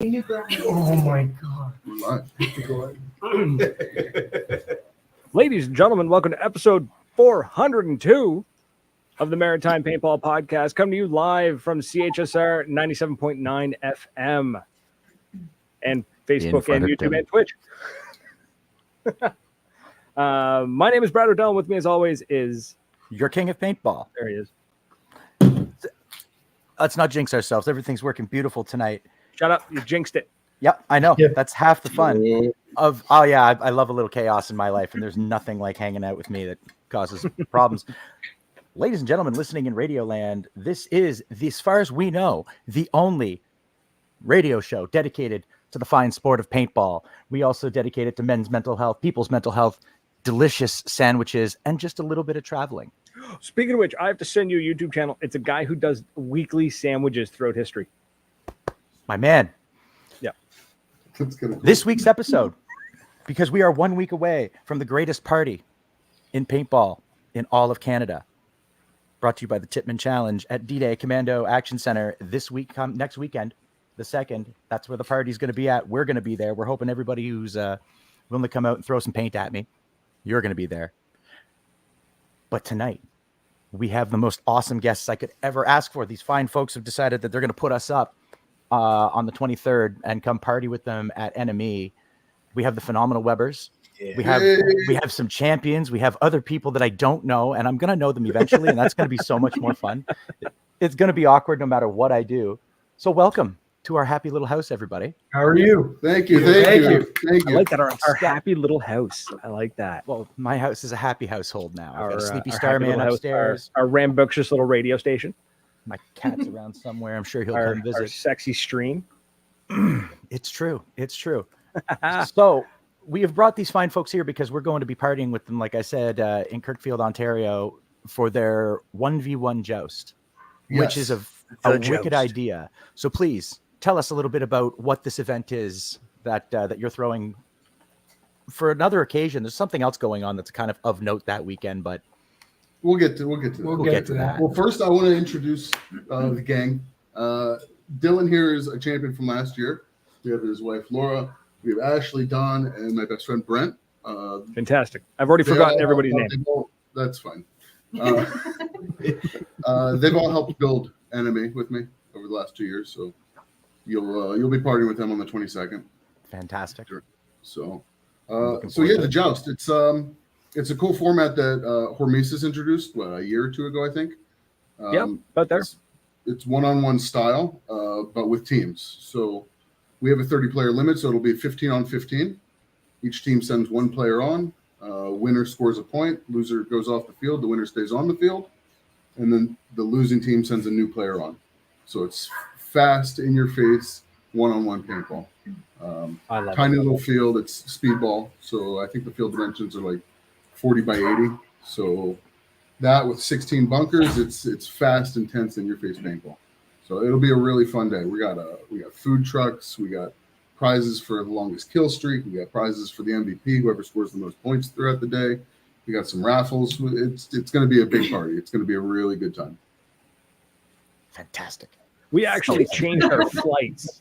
Oh my God. Ladies and gentlemen, welcome to episode 402 of the Maritime Paintball Podcast, coming to you live from CHSR 97.9 FM and Facebook and YouTube and Twitch. My name is Brad O'Dell, and with me as always is your king of paintball. There he is. Let's not jinx ourselves. Everything's working beautiful tonight. Shut up. You jinxed it. Yep, I know. Yep. That's half the fun of, oh yeah, I love a little chaos in my life, and there's nothing like hanging out with me that causes problems. Ladies and gentlemen, listening in Radio Land, this is, as far as we know, the only radio show dedicated to the fine sport of paintball. We also dedicate it to men's mental health, people's mental health, delicious sandwiches, and just a little bit of traveling. Speaking of which, I have to send you a YouTube channel. It's a guy who does weekly sandwiches throughout history. My man. Yeah. This week's episode, because we are 1 week away from the greatest party in paintball in all of Canada, brought to you by the Titman Challenge at D-Day Commando Action Center this week, next weekend, the 2nd. That's where the party's going to be at. We're going to be there. We're hoping everybody who's willing to come out and throw some paint at me, you're going to be there. But tonight, we have the most awesome guests I could ever ask for. These fine folks have decided that they're going to put us up on the 23rd and come party with them at NME. We have the phenomenal Webbers. Yeah. We have some champions. We have other people that I don't know, and I'm going to know them eventually, and that's going to be so much more fun. It's going to be awkward no matter what I do. So welcome to our happy little house, everybody. How are you? Thank you. Thank you. I like that. Our happy little house. I like that. Well, my house is a happy household now. I've got a sleepy our starman upstairs. Our rambunctious little radio station. My cat's around somewhere. I'm sure he'll come visit. Our sexy stream. It's true. It's true. So we have brought these fine folks here because we're going to be partying with them, like I said, in Kirkfield, Ontario, for their 1v1 joust, which is a wicked idea. So please tell us a little bit about what this event is that you're throwing for another occasion. There's something else going on that's kind of note that weekend, but we'll get to that. Well, first I want to introduce the gang. Dylan here is a champion from last year. We have his wife Laura. We have Ashley, Don, and my best friend Brent. Fantastic. I've already forgotten everybody's name. That's fine. They've all helped build NME with me over the last 2 years, so you'll be partying with them on the 22nd. Fantastic. So the joust. It's a cool format that Hormesis introduced a year or two ago, I think. About there. It's one-on-one style, but with teams. So we have a 30-player limit, so it'll be 15 on 15. Each team sends one player on. Winner scores a point. Loser goes off the field. The winner stays on the field. And then the losing team sends a new player on. So it's fast, in-your-face, one-on-one paintball. I love tiny little field. It's speedball. So I think the field dimensions are like 40 by 80. So that with 16 bunkers, it's fast, intense, in-your-face paintball. So it'll be a really fun day. We got food trucks. We got prizes for the longest kill streak. We got prizes for the MVP, whoever scores the most points throughout the day. We got some raffles. It's going to be a big party. It's going to be a really good time. Fantastic. We actually changed our flights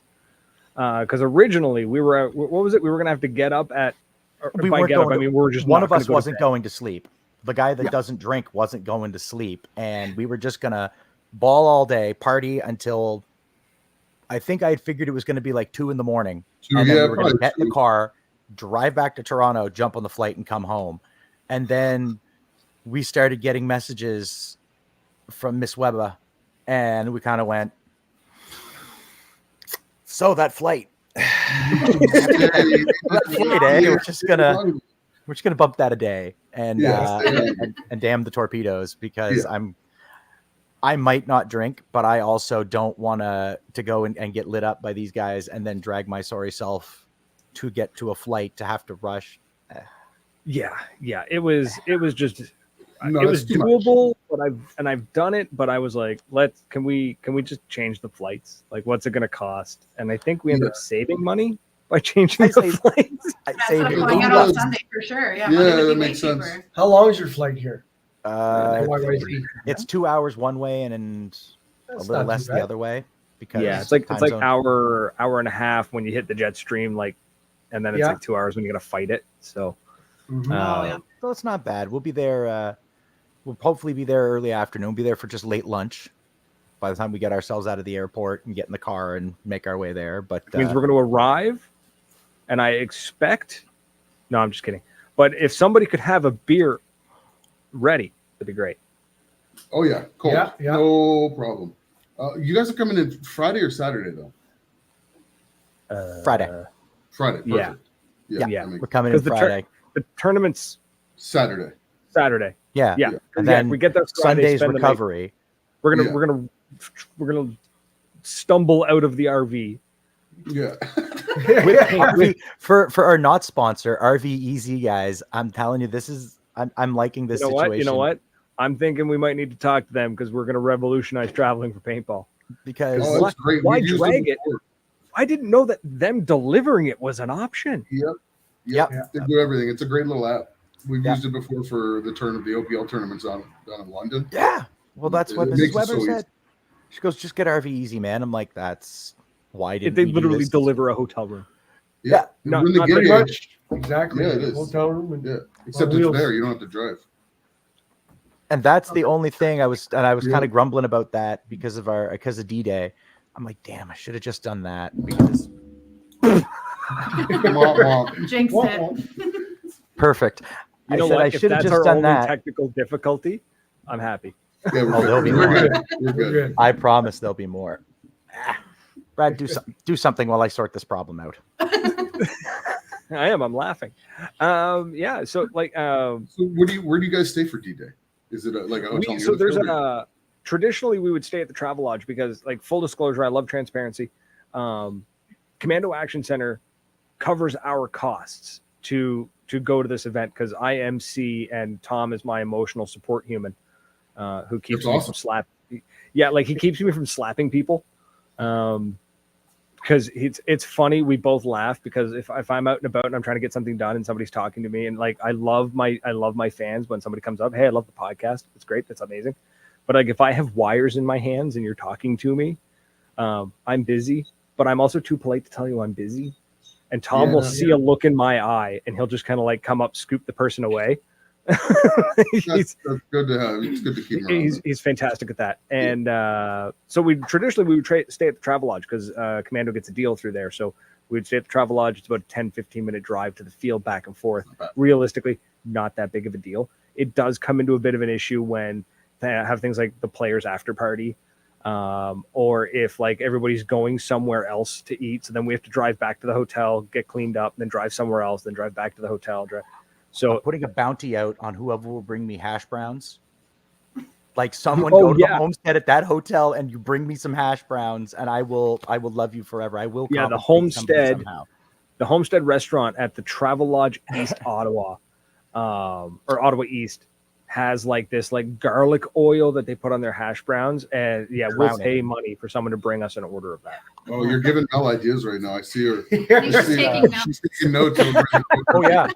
because originally we were what was it? We were going to have to get up at. We were just one of us wasn't going to sleep. The guy that doesn't drink wasn't going to sleep, and we were just gonna ball all day, party until I think I had figured it was going to be like 2 a.m. And then we were going to get in the car, drive back to Toronto, jump on the flight, and come home. And then we started getting messages from Miss Weber, and we kind of went, so that flight. We're just gonna bump that a day and damn the torpedoes, because I might not drink, but I also don't want to go and get lit up by these guys and then drag my sorry self to get to a flight to have to rush. It was just it was doable, but I've done it, but I was like, can we just change the flights? Like, what's it going to cost? And I think we ended up saving money by changing the flights. That's what going out on Sunday for sure. Yeah, that makes sense. Cheaper. How long is your flight here? It's 2 hours one way and a little less the other way. because it's like time zone. hour and a half when you hit the jet stream, like, and then it's like 2 hours when you got to fight it. So, So it's not bad. We'll be there. We'll hopefully be there early afternoon. Be there for just late lunch. By the time we get ourselves out of the airport and get in the car and make our way there, but it means we're going to arrive, and I expect. No, I'm just kidding. But if somebody could have a beer ready, that'd be great. Oh yeah, cold. Yeah. No problem. You guys are coming in Friday or Saturday though? Friday. Friday. Perfect. Yeah. We're coming in Friday. The tournament's Saturday. Yeah. And then we get there Friday, Sunday's spend the night. recovery. We're gonna stumble out of the RV. Yeah. For our not sponsor, RV Easy guys, I'm telling you, this is I'm liking this situation. You know what? I'm thinking we might need to talk to them because we're gonna revolutionize traveling for paintball. Because that's great. Why We've used drag it? before. I didn't know that them delivering it was an option. Yep. They do everything. It's a great little app. We've used it before for the OPL tournaments down in London. Yeah. Well, that's what It Mrs. makes it Weber so said. easy. She goes, just get RV Easy, man. I'm like, that's why didn't They we do literally this? deliver a hotel room. Yeah. Not When they get Pretty here- much. Exactly. Yeah, it is. Hotel room. And Except it's wheels. there. You don't have to drive. And that's the only thing I was kind of grumbling about that because of D-Day. I'm like, damn, I should have just done that because Womp, womp. Jinx it. perfect. You know I said what? I If should have that's just our done only that. technical difficulty, I'm happy. Yeah, Oh, there'll be we're more. good. We're We're good. good. I promise there'll be more. Brad, do something while I sort this problem out. I'm laughing. Yeah. So like, So where do you guys stay for D-Day? Is it like a hotel? so there's traditionally we would stay at the Travel Lodge because, like, full disclosure, I love transparency. Commando Action Center covers our costs to go to this event because I MC and Tom is my emotional support human who keeps That's me awesome. from slapping. Yeah, like he keeps me from slapping people. Because it's funny, we both laugh because if I'm out and about and I'm trying to get something done and somebody's talking to me, and like I love my fans when somebody comes up, hey, I love the podcast, it's great, that's amazing. But like if I have wires in my hands and you're talking to me, I'm busy, but I'm also too polite to tell you I'm busy. And Tom will see a look in my eye and he'll just kind of like come up, scoop the person away. That's good to have. It's good to keep around. He's fantastic at that. And so we would stay at the Travel Lodge because Commando gets a deal through there. So we'd stay at the Travel Lodge. It's about a 10-15 minute drive to the field back and forth. Realistically, not that big of a deal. It does come into a bit of an issue when they have things like the players after party, or if like everybody's going somewhere else to eat. So then we have to drive back to the hotel, get cleaned up, then drive somewhere else, then drive back to the hotel. So I'm putting a bounty out on whoever will bring me hash browns. Like someone go to the homestead at that hotel and you bring me some hash browns and I will love you forever. I will. Yeah, the compensate somebody homestead. somehow. The Homestead restaurant at the Travel Lodge East Ottawa, or Ottawa East, has like this like garlic oil that they put on their hash browns, and we'll pay money for someone to bring us an order of that. Oh, you're giving Mel ideas right now. I see her. He's taking notes. She's taking notes. Oh yeah,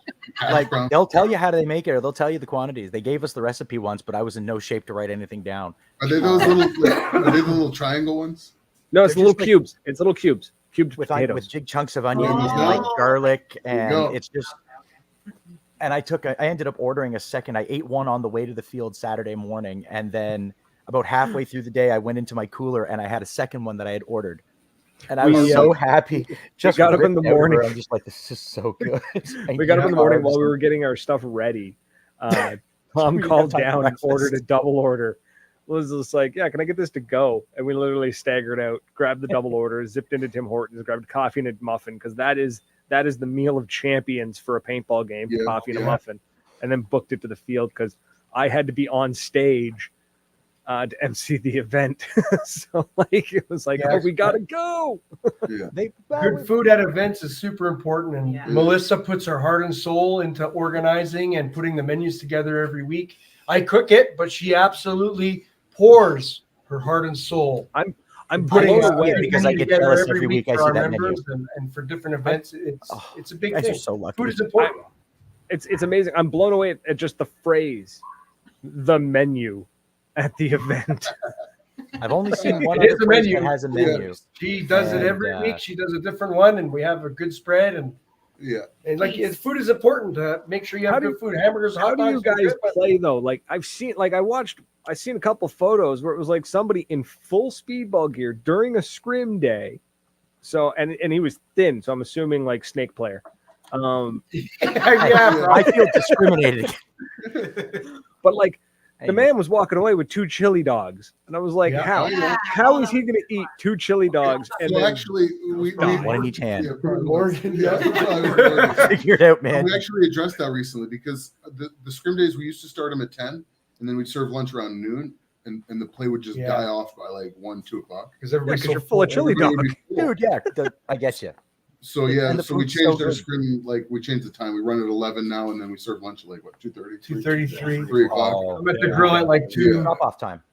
like brown. they'll tell you how they make it, or they'll tell you the quantities. They gave us the recipe once, but I was in no shape to write anything down. Are they those little? Are they the little triangle ones? No, it's They're little just like- cubes. It's little cubes. Cubed with potatoes. big chunks of onions Oh. and like garlic, There you go. and it's just. And I ended up ordering a second. I ate one on the way to the field Saturday morning, and then about halfway through the day, I went into my cooler and I had a second one that I had ordered, and I was so happy. Just got up in ripped the morning. everywhere. I'm just like, this is so good. We got up in the morning while we were getting our stuff ready. Tom We called got time for down and breakfast. ordered a double order. Was just like, yeah, can I get this to go? And we literally staggered out, grabbed the double order, zipped into Tim Hortons, grabbed a coffee and a muffin because that is the meal of champions for a paintball game, Yeah, coffee and a muffin, and then booked it to the field because I had to be on stage to MC the event. So like it was like, we gotta go. Yeah. Good food at events is super important, and Yeah. Melissa puts her heart and soul into organizing and putting the menus together every week. I cook it, but she absolutely pours her heart and soul. I'm Putting blown it away. because I get together jealous every week I for see our that menu. members and for different events. It's a big You guys thing. are so lucky. Food is important. It's amazing. I'm blown away at just the phrase, the menu at the event. I've only seen one It is other a place menu. that has a menu. She does it every And, week. She does a different one, and we have a good spread. And like food is important to make sure you have good food. Hamburgers, How hot do dogs. you guys play though? Like I've seen a couple photos where it was like somebody in full speedball gear during a scrim day. So and he was thin, so I'm assuming like snake player. I feel discriminated. But like the man was walking away with 2 chili dogs, and I was like, how is he going to eat 2 chili dogs? And So then actually, we one in each hand. Morgan, Figure it out, man. We actually addressed that recently because the scrim days we used to start them at 10, and then we'd serve lunch around noon, and the play would just die off by like 1-2 o'clock because everybody's you're full of chili dogs, dude. I get you. So so we food's changed our good. scrim, like we changed the time. We run at 11 now, and then we serve lunch at like what 2:30, 2:33, 3 o'clock. I'm at the grill at like 2. Drop off time.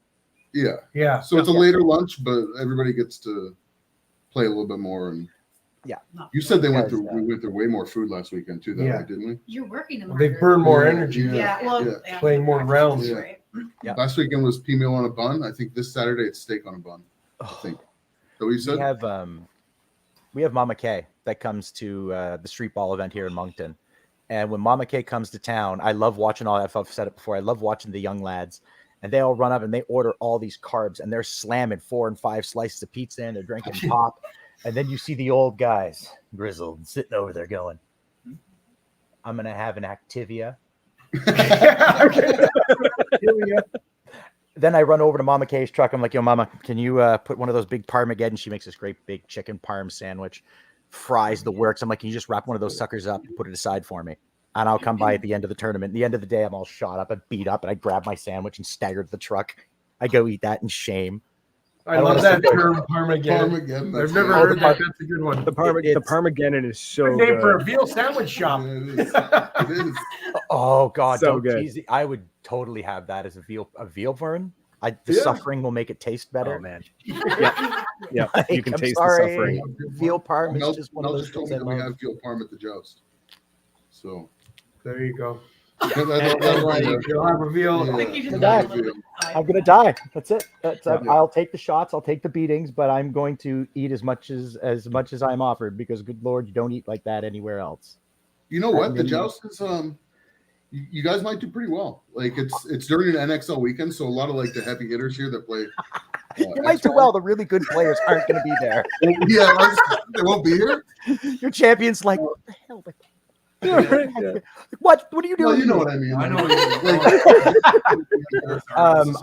Yeah. So it's a later lunch, but everybody gets to play a little bit more. And you said we went through way more food last weekend too, though, didn't we? You're working them. They burn more energy. Playing more rounds. Yeah. Last weekend was pea meal on a bun. I think this Saturday it's steak on a bun. I think. So we said we have Mama K that comes to the street ball event here in Moncton. And when Mama K comes to town, I love watching all that. I've said it before. I love watching the young lads, and they all run up and they order all these carbs, and they're slamming 4 and 5 slices of pizza in. They're drinking pop, and then you see the old guys grizzled sitting over there going, "I'm gonna have an Activia." Then I run over to Mama K's truck. I'm like, "Yo, Mama, can you put one of those big Parmageddon?" She makes this great big chicken parm sandwich, fries, the works. I'm like, "Can you just wrap one of those suckers up and put it aside for me?" And I'll come by at the end of the tournament. At the end of the day, I'm all shot up and beat up, and I grab my sandwich and stagger to the truck. I go eat that in shame. I love that term, Parmageddon. I've never heard that. That's a good one. The Parmageddon is so good name good. for a veal sandwich shop. It is. Oh God, So don't good. tease it. I would totally have that as a veal burn. The suffering will make it taste better. Oh man, yeah, you can I'm taste sorry. the suffering. Veal parm is Mel just one of those just told things me I that we love. have veal parm at the Joust. So There you go. You'll have a veal. I think you just Yeah. got a little bit I'm gonna die. That's it. I'll take the shots. I'll take the beatings, but I'm going to eat as much as I'm offered, because good Lord, you don't eat like that anywhere else. You know what? The Joust is you guys might do pretty well. Like it's during an NXL weekend, so a lot of like the heavy hitters here that play. You might do well. The really good players aren't going to be there. Yeah, they won't be here. Your champion's like, what the hell? What are you doing? Well, you know what I mean. I know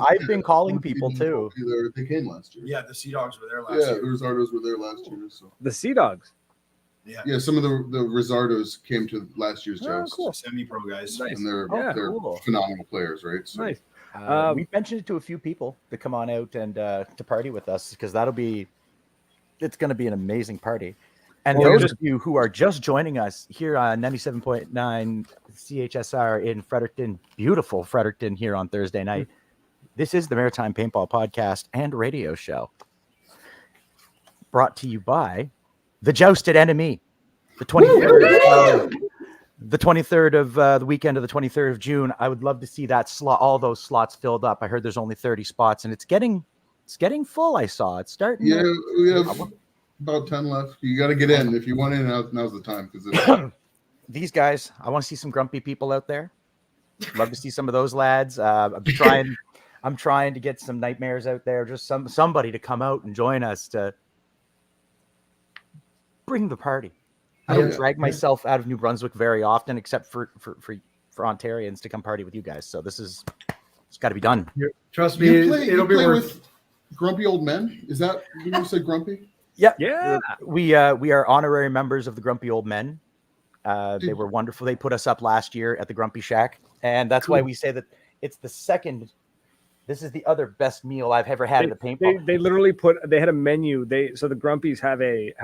I've been calling people too. They came last year. Yeah, the Sea Dogs were there last Yeah, year. the Rosardos were there last year. So The Sea Dogs. yeah, some of the Rosardos came to last year's Joust. cool. Semi-pro guys. Nice. And they're cool. phenomenal players, right? So Nice. We mentioned it to a few people to come on out and to party with us, because it's going to be an amazing party. And Well, those of you who are just joining us here on 97.9 CHSR in Fredericton, beautiful Fredericton, here on Thursday night, this is the Maritime Paintball Podcast and Radio Show, brought to you by the Joust at NME, the 23rd of the weekend of the 23rd of June. I would love to see that slot, all those slots filled up. I heard there's only 30 spots, and it's getting full. I saw it's starting. yeah, we have about 10 left. You got to get in if you want in. Now's the time, because These guys, I want to see some grumpy people out there. Love to see some of those lads. I'm trying to get some nightmares out there. Just somebody to come out and join us to bring the party. I don't drag myself out of New Brunswick very often, except for Ontarians to come party with you guys. So it's got to be done. Trust me, it'll be worth. With grumpy old men. Is that you said grumpy? Yeah. We are honorary members of the Grumpy Old Men. They were wonderful. They put us up last year at the Grumpy Shack, and that's why we say that it's the second. This is the other best meal I've ever had at the paintball. They literally they had a menu. So the Grumpies have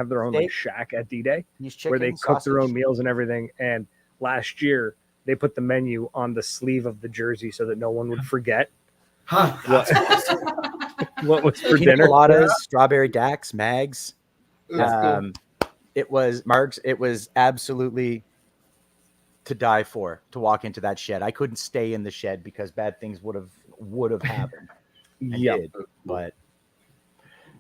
their own like shack at D-Day where they cook their own meals and everything. And last year they put the menu on the sleeve of the jersey so that no one would forget what was for Pina dinner. coladas, strawberry daiquiris, mags. Cool. It was Margs. It was absolutely to die for, to walk into that shed. I couldn't stay in the shed because bad things would have happened. Yeah, but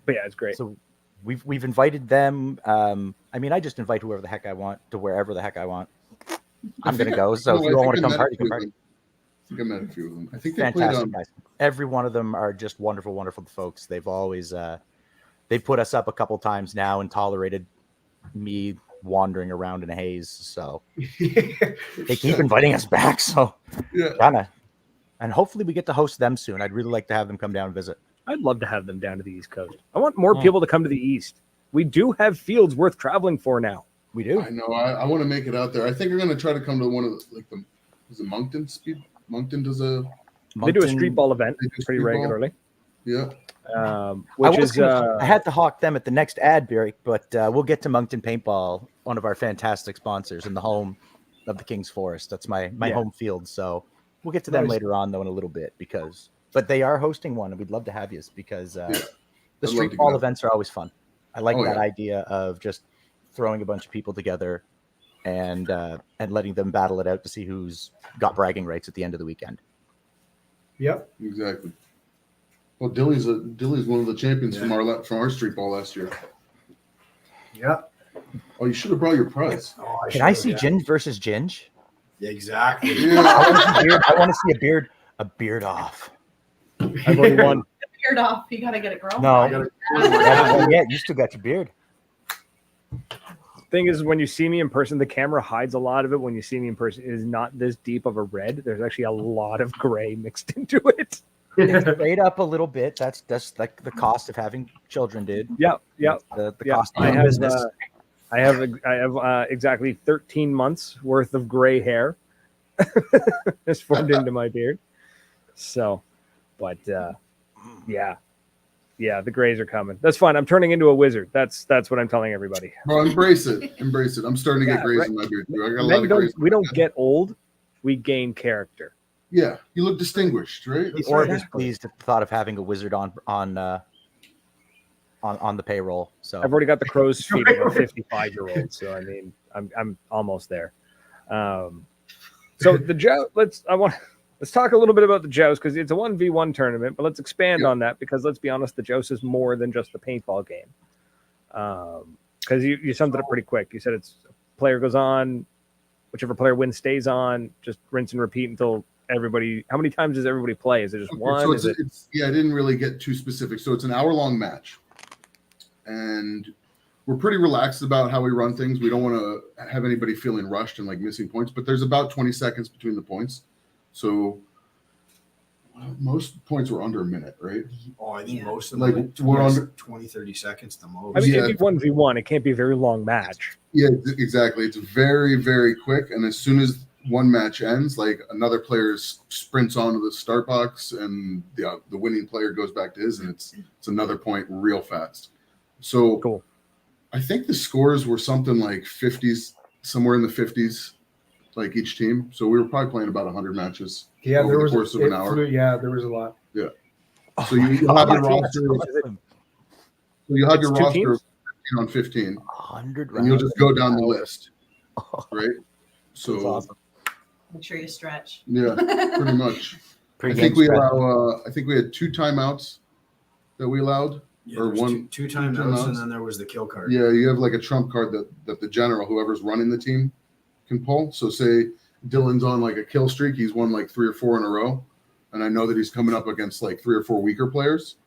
But yeah, it's great. So we've invited them. I mean, I just invite whoever the heck I want to wherever the heck I want. I'm gonna go. So if you all want to come party, come party. I think I met a few of them. I think they played Fantastic guys. Every one of them are just wonderful, wonderful folks. They've always they put us up a couple times now and tolerated me wandering around in a haze. So they keep inviting us back. So kinda. And hopefully we get to host them soon. I'd really like to have them come down and visit. I'd love to have them down to the East Coast. I want more people to come to the East. We do have fields worth traveling for now. We do. I know. I want to make it out there. I think we're going to try to come to one of the is it Moncton Speed? Moncton does a. They do a street ball event pretty regularly. Yeah. Which is I had to hawk them at the next ad break, but we'll get to Moncton Paintball, one of our fantastic sponsors in the home of the King's Forest. That's my home field. So we'll get to them later on though in a little bit but they are hosting one and we'd love to have you because the street ball events are always fun. I like that idea of just throwing a bunch of people together and letting them battle it out to see who's got bragging rights at the end of the weekend. Yep. Exactly. Well, Dilly's one of the champions from our street ball last year. Yeah. Oh, you should have brought your prize. Can I see Ginge versus Ginge? Yeah, exactly. Yeah. I want to see a beard off. I've already won. Beard off. You gotta get it grown. No. Yeah, you still got your beard. Thing is, when you see me in person, the camera hides a lot of it. When you see me in person, it is not this deep of a red. There's actually a lot of gray mixed into it. It's grayed up a little bit. That's like the cost of having children, dude. Yeah. The cost of I business. I have exactly 13 months worth of gray hair has formed into my beard. So, but yeah, the grays are coming. That's fine. I'm turning into a wizard. That's what I'm telling everybody. Bro, embrace it. Embrace it. I'm starting to get grays in my beard too. I got a lot of grays. We don't get old. We gain character. Yeah, you look distinguished, right? The org is pleased at the thought of having a wizard on the payroll. So I've already got the crow's feet of a 55-year-old. So I mean, I'm almost there. So the joust. Let's talk a little bit about the joust because it's a 1v1 tournament. But let's expand on that because let's be honest, the joust is more than just the paintball game. Because you summed it up pretty quick. You said it's player goes on, whichever player wins stays on. Just rinse and repeat until everybody. How many times does everybody play? Is it just one? So I didn't really get too specific. So it's an hour-long match, and we're pretty relaxed about how we run things. We don't want to have anybody feeling rushed and like missing points. But there's about 20 seconds between the points, so most points were under a minute, right? Oh, I think most of Like, them we're under 20, 30 seconds the most. I mean, it'd be 1v1. It can't be a very long match. Yeah, exactly. It's very, very quick, and as soon as one match ends, like another player sprints onto the start box, and the winning player goes back to his, and it's another point real fast. So Cool. I think the scores were something like 50s, somewhere in the 50s, like each team. So we were probably playing about 100 matches. Yeah, over there the was course of an hour. there was a lot. Yeah. So you have your roster. So you have your It's two roster teams? on 15, 100 and you'll just go down the list, right? So That's awesome. Make sure you stretch. yeah, pretty much. Pre-game I think we spread. allow. I think we had 2 timeouts that we allowed. Yeah, or there's one- two timeouts, and then there was the kill card. Yeah, you have like a trump card that the general, whoever's running the team, can pull. So say Dylan's on like a kill streak, he's won like 3 or 4 in a row, and I know that he's coming up against like 3 or 4 weaker players.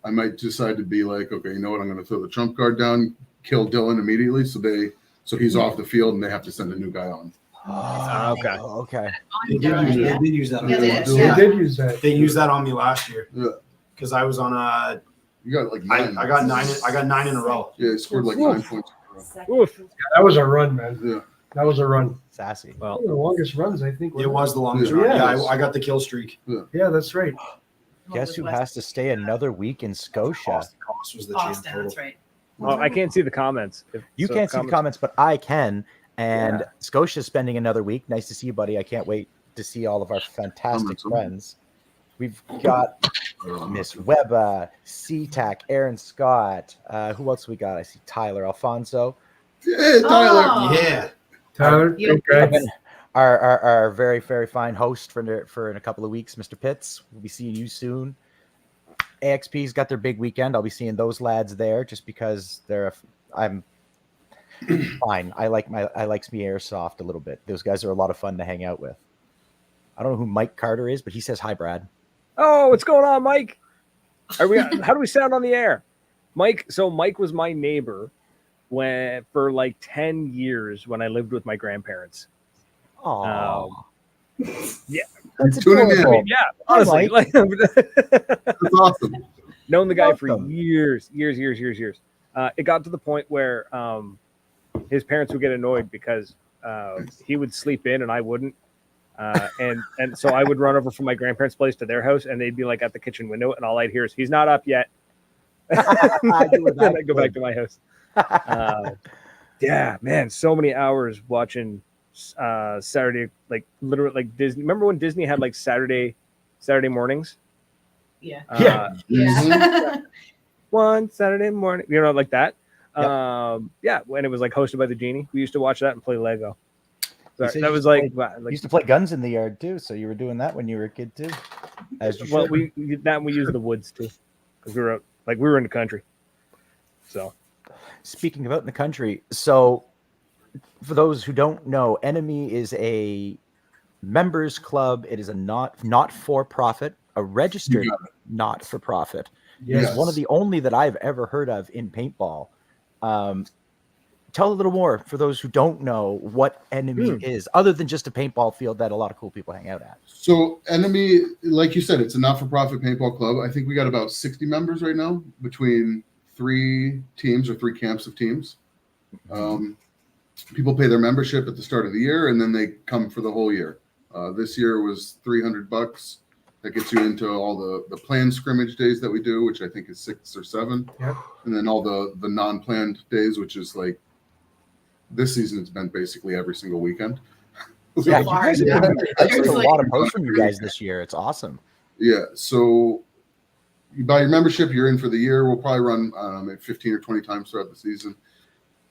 I might decide to be like, okay, you know what? I'm going to throw the trump card down, kill Dylan immediately, so he's off the field, and they have to send a new guy on. Okay. Okay. They did use that. On Yeah, me. they did. They Yeah. did use that. They used that on me last year. Yeah. Because I was on a. You got like I 9. got 9. I got 9 in a row. Yeah, he scored like 9 points. Oof. That was a run, man. Yeah. That was a run. Sassy. Well, One of the longest runs, I think. It was the longest Yeah. run. Yeah, Yes. I got the kill streak. Yeah, that's right. Guess who has to stay another week in Scotia? Austin Cost was the champ Austin, total. that's right. well, I can't see the comments. You can't see the comments, but I can. And Scotia's spending another week. Nice to see you, buddy. I can't wait to see all of our fantastic friends. We've got Miss Webba, SeaTac, Aaron Scott. Who else we got? I see Tyler, Alfonso. Yeah, Tyler. Oh. Yeah. Tyler, You- okay. Our very, very fine host for in a couple of weeks, Mr. Pitts. We'll be seeing you soon. AXP's got their big weekend. I'll be seeing those lads there just because I'm fine. I like me airsoft a little bit. Those guys are a lot of fun to hang out with. I don't know who Mike Carter is, but he says hi, Brad. Oh, what's going on, Mike? How do we sound on the air? Mike was my neighbor for like 10 years when I lived with my grandparents. Oh, yeah. That's Tuning in. adorable. Yeah, honestly. Mike. That's awesome. Known the guy for Welcome. years. It got to the point where his parents would get annoyed because he would sleep in and I wouldn't. And so I would run over from my grandparents' place to their house, and they'd be like at the kitchen window, and all I'd hear is, "He's not up yet." And I'd go back to my house. Yeah, man, so many hours watching Saturday, like literally, like Disney. Remember when Disney had like Saturday mornings? Yeah. Mhm. One Saturday morning, like that. Yep. Yeah, when it was like hosted by the Genie, we used to watch that and play Lego. You said That you was used to like You used to play guns in the yard too, so you were doing that when you were a kid too. As you well, should. we used the woods too, because we were in the country. So Speaking of out in the country, so for those who don't know, NME is a members club. It is a not for profit, a registered You got not for profit. Yes. It's one of the only that I've ever heard of in paintball. Tell a little more for those who don't know what NME is, other than just a paintball field that a lot of cool people hang out at. So NME, like you said, it's a not-for-profit paintball club. I think we got about 60 members right now between 3 teams or 3 camps of teams. People pay their membership at the start of the year, and then they come for the whole year. This year was $300. That gets you into all the planned scrimmage days that we do, which I think is 6 or 7. Yep. And then all the non-planned days, which is like this season, it's been basically every single weekend. Yeah, you far, guys have yeah. been, I've seen a Seriously. lot of posts from you guys this year. It's awesome. Yeah, so you buy your membership, you're in for the year. We'll probably run maybe 15 or 20 times throughout the season.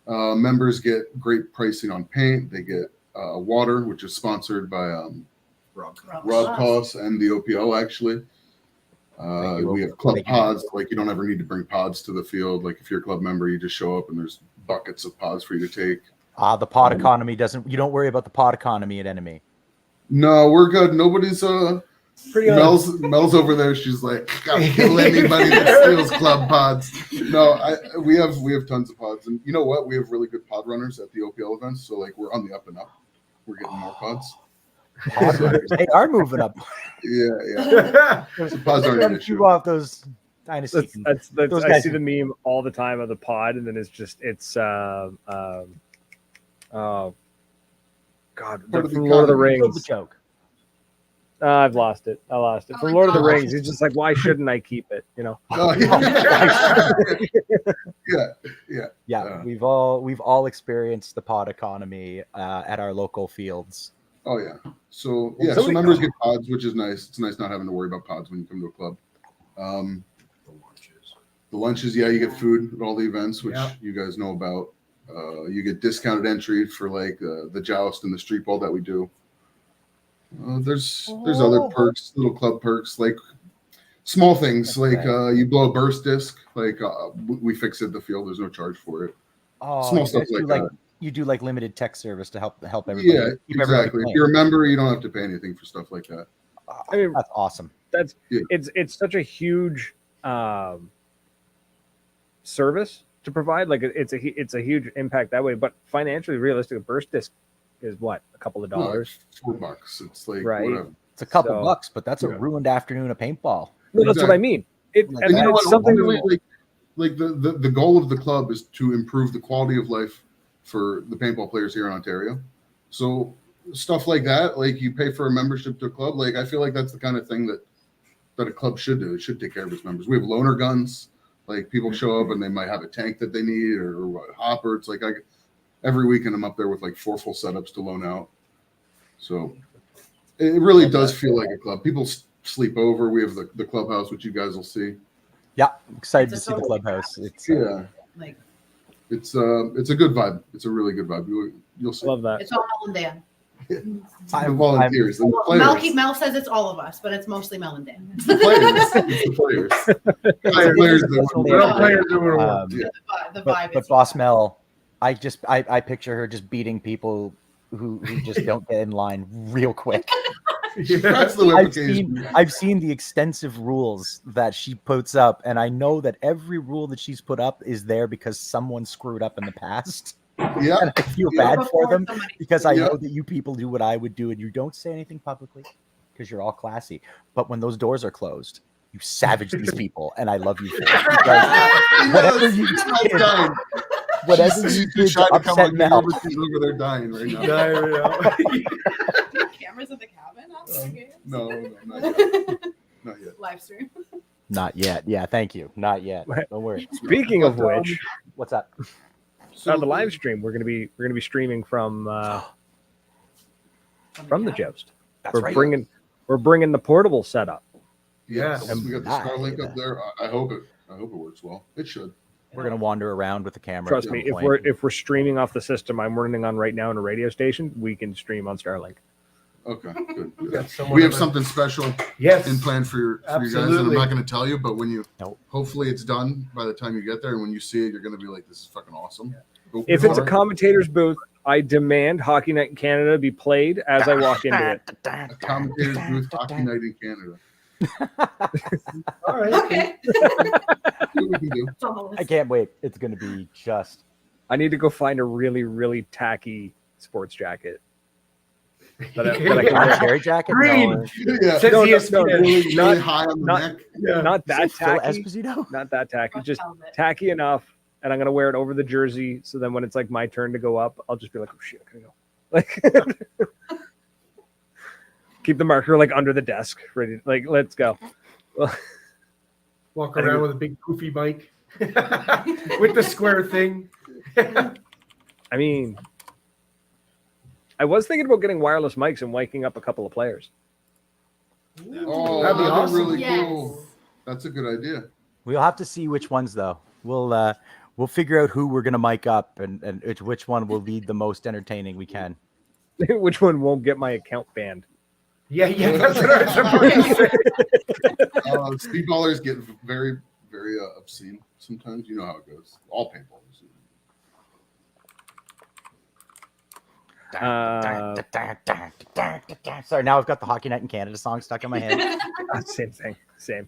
Members get great pricing on paint. They get water, which is sponsored by Rob Koss and the OPO, actually. We have club pods. Like, you don't ever need to bring pods to the field. Like, if you're a club member, you just show up and there's buckets of pods for you to take. The pod economy you don't worry about the pod economy at NME. No, we're good. Nobody's pretty Mel's over there. She's like, gotta kill anybody that steals club pods. No, we have tons of pods, and you know what? We have really good pod runners at the OPL events. So like, we're on the up and up. We're getting more pods. Pod runners, they are moving up. Yeah. So pods aren't an issue. Off those dynasty. That's Those I guys see are- the meme all the time of the pod, and then oh God, Part of the from Lord of the economy. Killed the Rings. joke. I've lost it. Oh From my Lord of the gosh. Rings, he's just like, why shouldn't I keep it? Oh, yeah. Yeah, we've all experienced the pod economy at our local fields. Oh yeah. So yeah, So so we- members get pods, which is nice. It's nice not having to worry about pods when you come to a club. The lunches, yeah, you get food at all the events, which Yeah. you guys know about. You get discounted entry for like the Joust and the street ball that we do. There's other perks, little club perks, like small things, like you blow a burst disc, like we fix it at the field. There's no charge for it. Oh, Small you stuff guys do like that. You do like limited tech service to help everybody. Yeah, keep everybody exactly. If playing. you're a member, you don't have to pay anything for stuff like that. I mean, That's awesome. Yeah. it's such a huge service to provide. Like it's a huge impact that way. But financially, realistic, a burst disc is what, a couple of No, dollars. it's $4. It's like Right. whatever. It's a couple So- bucks, but that's a Yeah. ruined afternoon of paintball. No, that's what I mean. Like, And And you know it's what? something. Ultimately, like the goal of the club is to improve the quality of life for the paintball players here in Ontario. So stuff like that, like you pay for a membership to a club, like I feel like that's the kind of thing that a club should do. It should take care of its members. We have loaner guns. Like people show up and they might have a tank that they need or what, hopper. It's like every weekend I'm up there with like 4 full setups to loan out. So it really does feel like a club. People sleep over. We have the clubhouse, which you guys will see. Yeah, excited It's to a see the social clubhouse. It's Yeah. Like It's a good vibe. It's a really good vibe. You'll see. Love that. it's all Mel and Dan. The volunteers and the players. Mel says it's all of us, but it's mostly Mel and Dan. It's the players. It's the players. The vibe But is Boss Mel, I picture her just beating people who just don't get in line real quick. That's the I've seen the extensive rules that she puts up, and I know that every rule that she's put up is there because someone screwed up in the past. Yeah, and I feel bad for them because I Yeah. know that you people do what I would do, and you don't say anything publicly because you're all classy. But when those doors are closed, you savage these people, and I love you for it. Because whatever you did, whatever you did to upset Mel. She's over there dying right now. Cameras in the cabin after the game? No, not yet. Not yet. Live stream. Not yet. Yeah, thank you. Not yet. Don't worry. Speaking of which, What's up? on the live stream, we're gonna be streaming from the Joust. That's right. We're bringing the portable setup. Yes, Yeah. we got the Starlink up there. I hope it works well. It should. We're gonna wander around with the camera. Trust at me, some point. if we're streaming off the system I'm running on right now in a radio station, we can stream on Starlink. Okay, good. got someone We have over- something special Yes. in plan for you guys, and I'm Absolutely. not going to tell you. But when you, Nope. hopefully, it's done by the time you get there, and when you see it, you're going to be like, "This is fucking awesome." Open If it's a door, commentator's booth, I demand Hockey Night in Canada be played as I walk into it. a commentator's booth, hockey night in Canada. All right. Okay. See what we can do. It's on the list. I can't wait. It's gonna be just. I need to go find a really, really tacky sports jacket. That I Like can a wear. cherry jacket. Green. No. Yeah, Says No, ESPN. really really not, high on the not- neck. Yeah. not that Phil tacky. Esposito. Not that tacky. Crushed Just velvet. tacky enough. And I'm gonna wear it over the jersey. So then when it's like my turn to go up, I'll just be like, oh shit, I gotta go. Like keep the marker like under the desk, ready. Like, let's go. Walk around with a big goofy mic with the square thing. I mean, I was thinking about getting wireless mics and waking up a couple of players. Oh, That'd be awesome. really Yes. cool. That's a good idea. We'll have to see which ones though. We'll figure out who we're gonna mic up and which one will be the most entertaining we can. Which one won't get my account banned? Yeah, that's what I was about to say. Speedballers get very, very obscene sometimes. You know how it goes. All paintballers. Sorry, now I've got the Hockey Night in Canada song stuck in my head. Same thing. Same.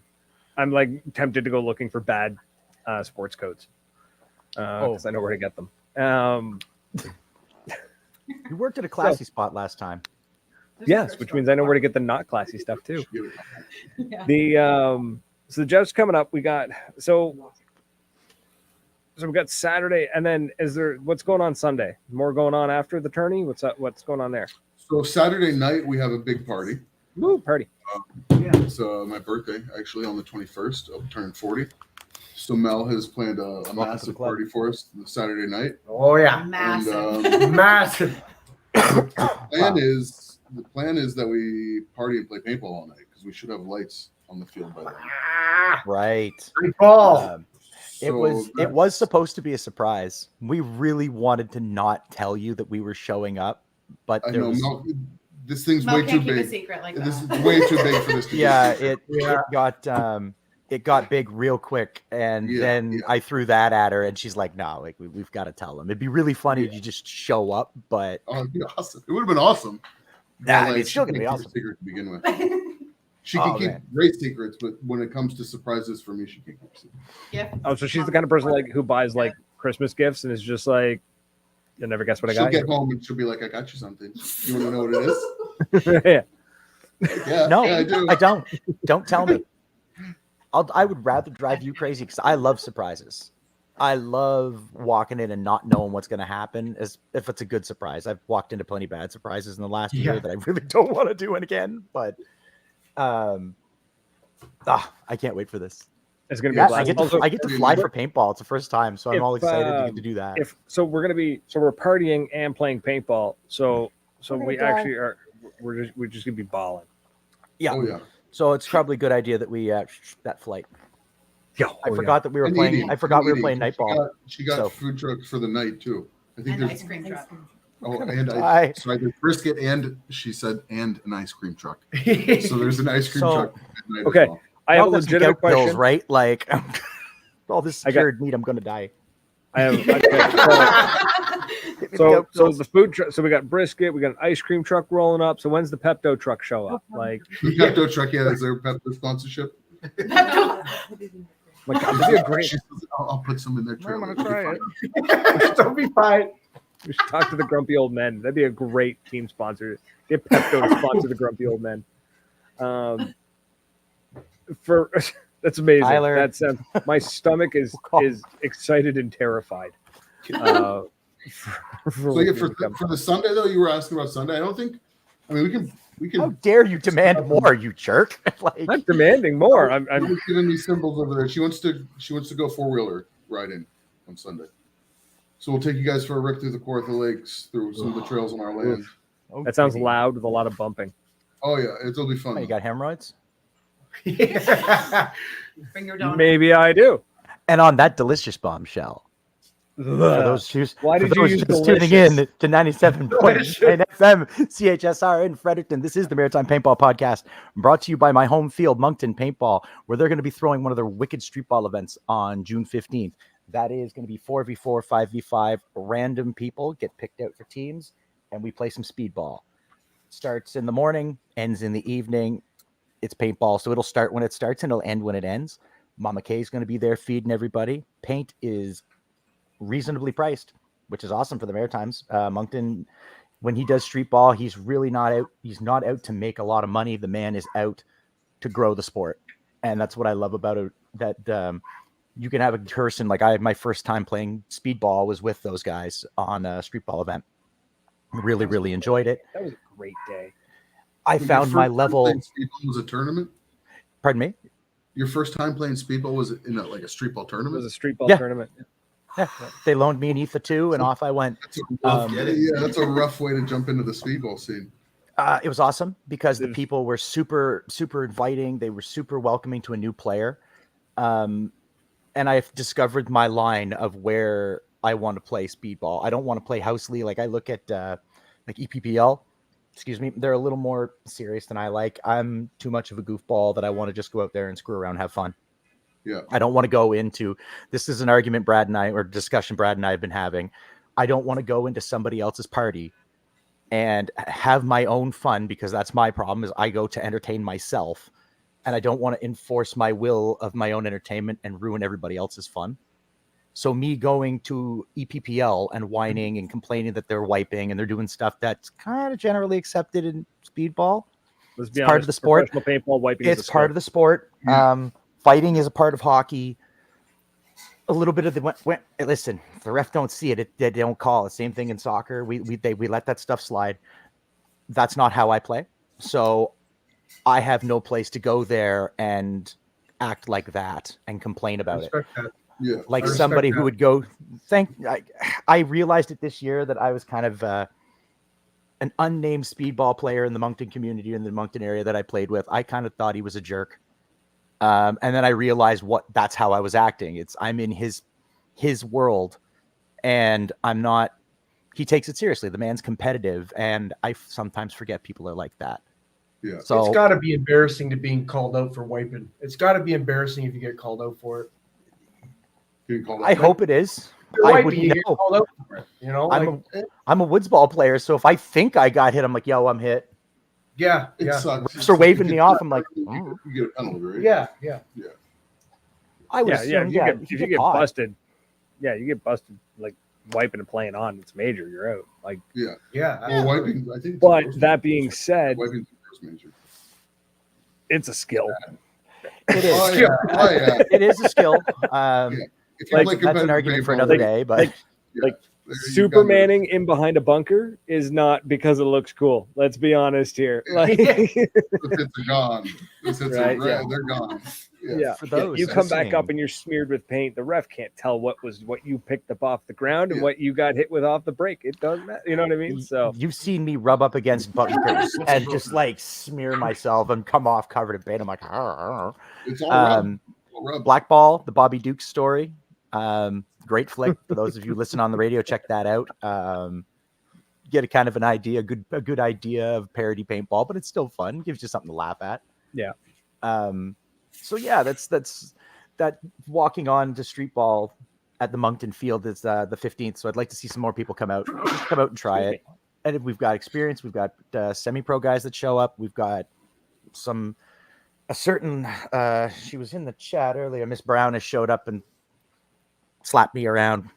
I'm like tempted to go looking for bad sports codes because I know where to get them. You worked at a classy spot last time. Yes, which means I know where to get the not classy stuff too. Yeah. So the Joust coming up. We got so we got Saturday, and then what's going on Sunday? More going on after the tourney? What's going on there? So Saturday night we have a big party. Woo, party. It's my birthday actually on the 21st. I'll turn 40. So Mel has planned a the massive club. party for us this Saturday night. Oh yeah, Massive. And massive. the plan is that we party and play paintball all night because we should have lights on the field by then. Right. Great ball. It was supposed to be a surprise. We really wanted to not tell you that we were showing up, but I there know was, Mel, this thing's Mel way can't too keep a big. secret like This is that. way too big for this to be. yeah, it got big real quick, and then I threw that at her, and she's like, "No, like we've got to tell them. It'd be really funny if you just show up, but Oh, it'd be awesome. It would have been awesome. nah, But, it's still gonna she be can't keep awesome." a secret to begin with. She can Oh, keep man. great secrets, but when it comes to surprises for me, she can't keep secrets. Yeah. Oh, so she's the kind of person like who buys like Christmas gifts and is just like, you'll never guess what I She'll got. get home and she'll be like, "I got you something. You want to know what it is?" Yeah. Like, yeah, No, yeah, I do. I don't. Don't tell me. I would rather drive you crazy because I love surprises. I love walking in and not knowing what's going to happen, as if it's a good surprise. I've walked into plenty bad surprises in the last year that I really don't want to do it again. But I can't wait for this. It's gonna be a Yeah, blast. I get to fly for paintball. It's the first time, so I'm all excited to get to do that. We're partying and playing paintball. So we actually are. We're just gonna be balling. Yeah. Oh yeah. So it's probably a good idea that we that flight. Yeah, I forgot that we were playing. I forgot we were playing night ball. She got So- food trucks for the night too. I think And there's ice cream truck. Oh, gonna and die. so I did brisket and she said and an ice cream truck. So there's an ice cream So- truck at midnight Okay. as well. I have a Y'all got some legitimate gout pills, question. right? Like all this I got- secured meat, I'm gonna die. I have okay, Give me the so gout so pills. the food truck. So we got brisket. We got an ice cream truck rolling up. So when's the Pepto truck show up? Like, The Pepto truck, yeah, is there a Pepto sponsorship? like that'd be a great. She says, I'll put some in their trailer. I'm gonna try it. Don't be fine. We should talk to the Grumpy Old Men. That'd be a great team sponsor. Get Pepto to sponsor the Grumpy Old Men. For that's amazing. Tyler. That sounds. My stomach is excited and terrified. So yeah, for the Sunday though, you were asking about Sunday. I don't think. I mean, we How can. dare you demand more, you jerk? Like, I'm demanding more. I'm She's giving me symbols over there. She wants to go 4-wheeler riding on Sunday. So we'll take you guys for a rip through the Kawartha Lakes, through some of the trails on our land. that sounds okay. loud with a lot of bumping. Oh yeah, it'll be fun. Oh, you got hemorrhoids? Bring your donut. Maybe I do. And on that delicious bombshell, for those who's Why for did you those use just tuning in delicious? to 97.9 FM CHSR in Fredericton, this is the Maritime Paintball Podcast, brought to you by my home field, Moncton Paintball, where they're going to be throwing one of their wicked street ball events on June 15th. That is going to be 4v4, 5v5. Random people get picked out for teams, and we play some speedball. Starts in the morning, ends in the evening. It's paintball, so it'll start when it starts and it'll end when it ends. Mama K is going to be there feeding everybody. Paint is reasonably priced, which is awesome for the Maritimes. Moncton, when he does street ball, he's really not out. He's not out to make a lot of money. The man is out to grow the sport, and that's what I love about it. That you can have a person like I had my first time playing speedball was with those guys on a street ball event. Really enjoyed it. That was a great day. I Your found first my time level. playing speedball was a tournament. Pardon me. Your first time playing speedball was in a street ball It was tournament. a street ball Yeah. tournament. Yeah, they loaned me an ETHA 2 and off I went. That's a rough way to jump into the speedball scene. It was awesome because the There's- people were super inviting. They were super welcoming to a new player. And I've discovered my line of where I want to play speedball. I don't want to play housely. Like I look at like EPPL, excuse me, they're a little more serious than I like. I'm too much of a goofball that I want to just go out there and screw around and have fun. Yeah. I don't want to go into, this is an argument Brad and I, or discussion Brad and I have been having. I don't want to go into somebody else's party and have my own fun, because that's my problem, is I go to entertain myself, and I don't want to enforce my will of my own entertainment and ruin everybody else's fun. So me going to EPPL and whining and complaining that they're wiping and they're doing stuff that's kind of generally accepted in speedball. Let's be It's part honest, of the sport. Professional paintball wiping. It's part of the sport. Fighting is a part of hockey. A little bit of the listen. If the ref don't see it, they don't call it. Same thing in soccer. We let that stuff slide. That's not how I play. So I have no place to go there and act like that and complain about it. Respect that. Yeah. Like I respect somebody who that. would go. I realized it this year that I was kind of an unnamed speedball player in the Moncton community, in the Moncton area that I played with. I kind of thought he was a jerk. And then I realized that's how I was acting. I'm in his world, and I'm not. He takes it seriously. The man's competitive, and I sometimes forget people are like that. Yeah. So It's got to be embarrassing to being called out for wiping. It's got to be embarrassing if you get called out for it. Getting called I out. hope it is. You're I wiping, wouldn't you get know. called out for it. You know, I'm a woods ball player, so if I think I got hit, I'm like, yo, I'm hit. yeah, It yeah, sucks. Refs are waving You me get- off. I'm like, you get a penalty, right? yeah. I would Yeah. assume, If you get caught. busted, you get busted like wiping and playing on. It's major. You're out. Like, Yeah. Well, wiping, I think. it's but the first that one. being said, Wiping's the first major. it's a skill. It is. Oh yeah. Oh yeah. It is a skill. If you Like, play That's an competitive argument for paintball, another like- day, but like- yeah, like, there you go. Supermaning in behind a bunker is not because it looks cool. Let's be honest here. Like, Those hits are gone. Those hits Right, are yeah. they're gone. yeah, For those you come back listening- up and you're smeared with paint. The ref can't tell what you picked up off the ground and Yeah. what you got hit with off the break. It doesn't matter. You know what I mean? So you've seen me rub up against bunkers and just like smear myself and come off covered in paint. I'm like, "Arr." It's all rub. um, All rub. Black Ball, the Bobby Dukes story. Great flick. For those of you listen on the radio, check that out. get a kind of an idea, a good idea of parody paintball, but it's still fun. Gives you something to laugh at. Yeah. So yeah, that's that. Walking on to street ball at the Moncton Field is the 15th. So I'd like to see some more people come out and try it. And if we've got experience, we've got semi-pro guys that show up. We've got a certain she was in the chat earlier. Miss Brown has showed up and slapped me around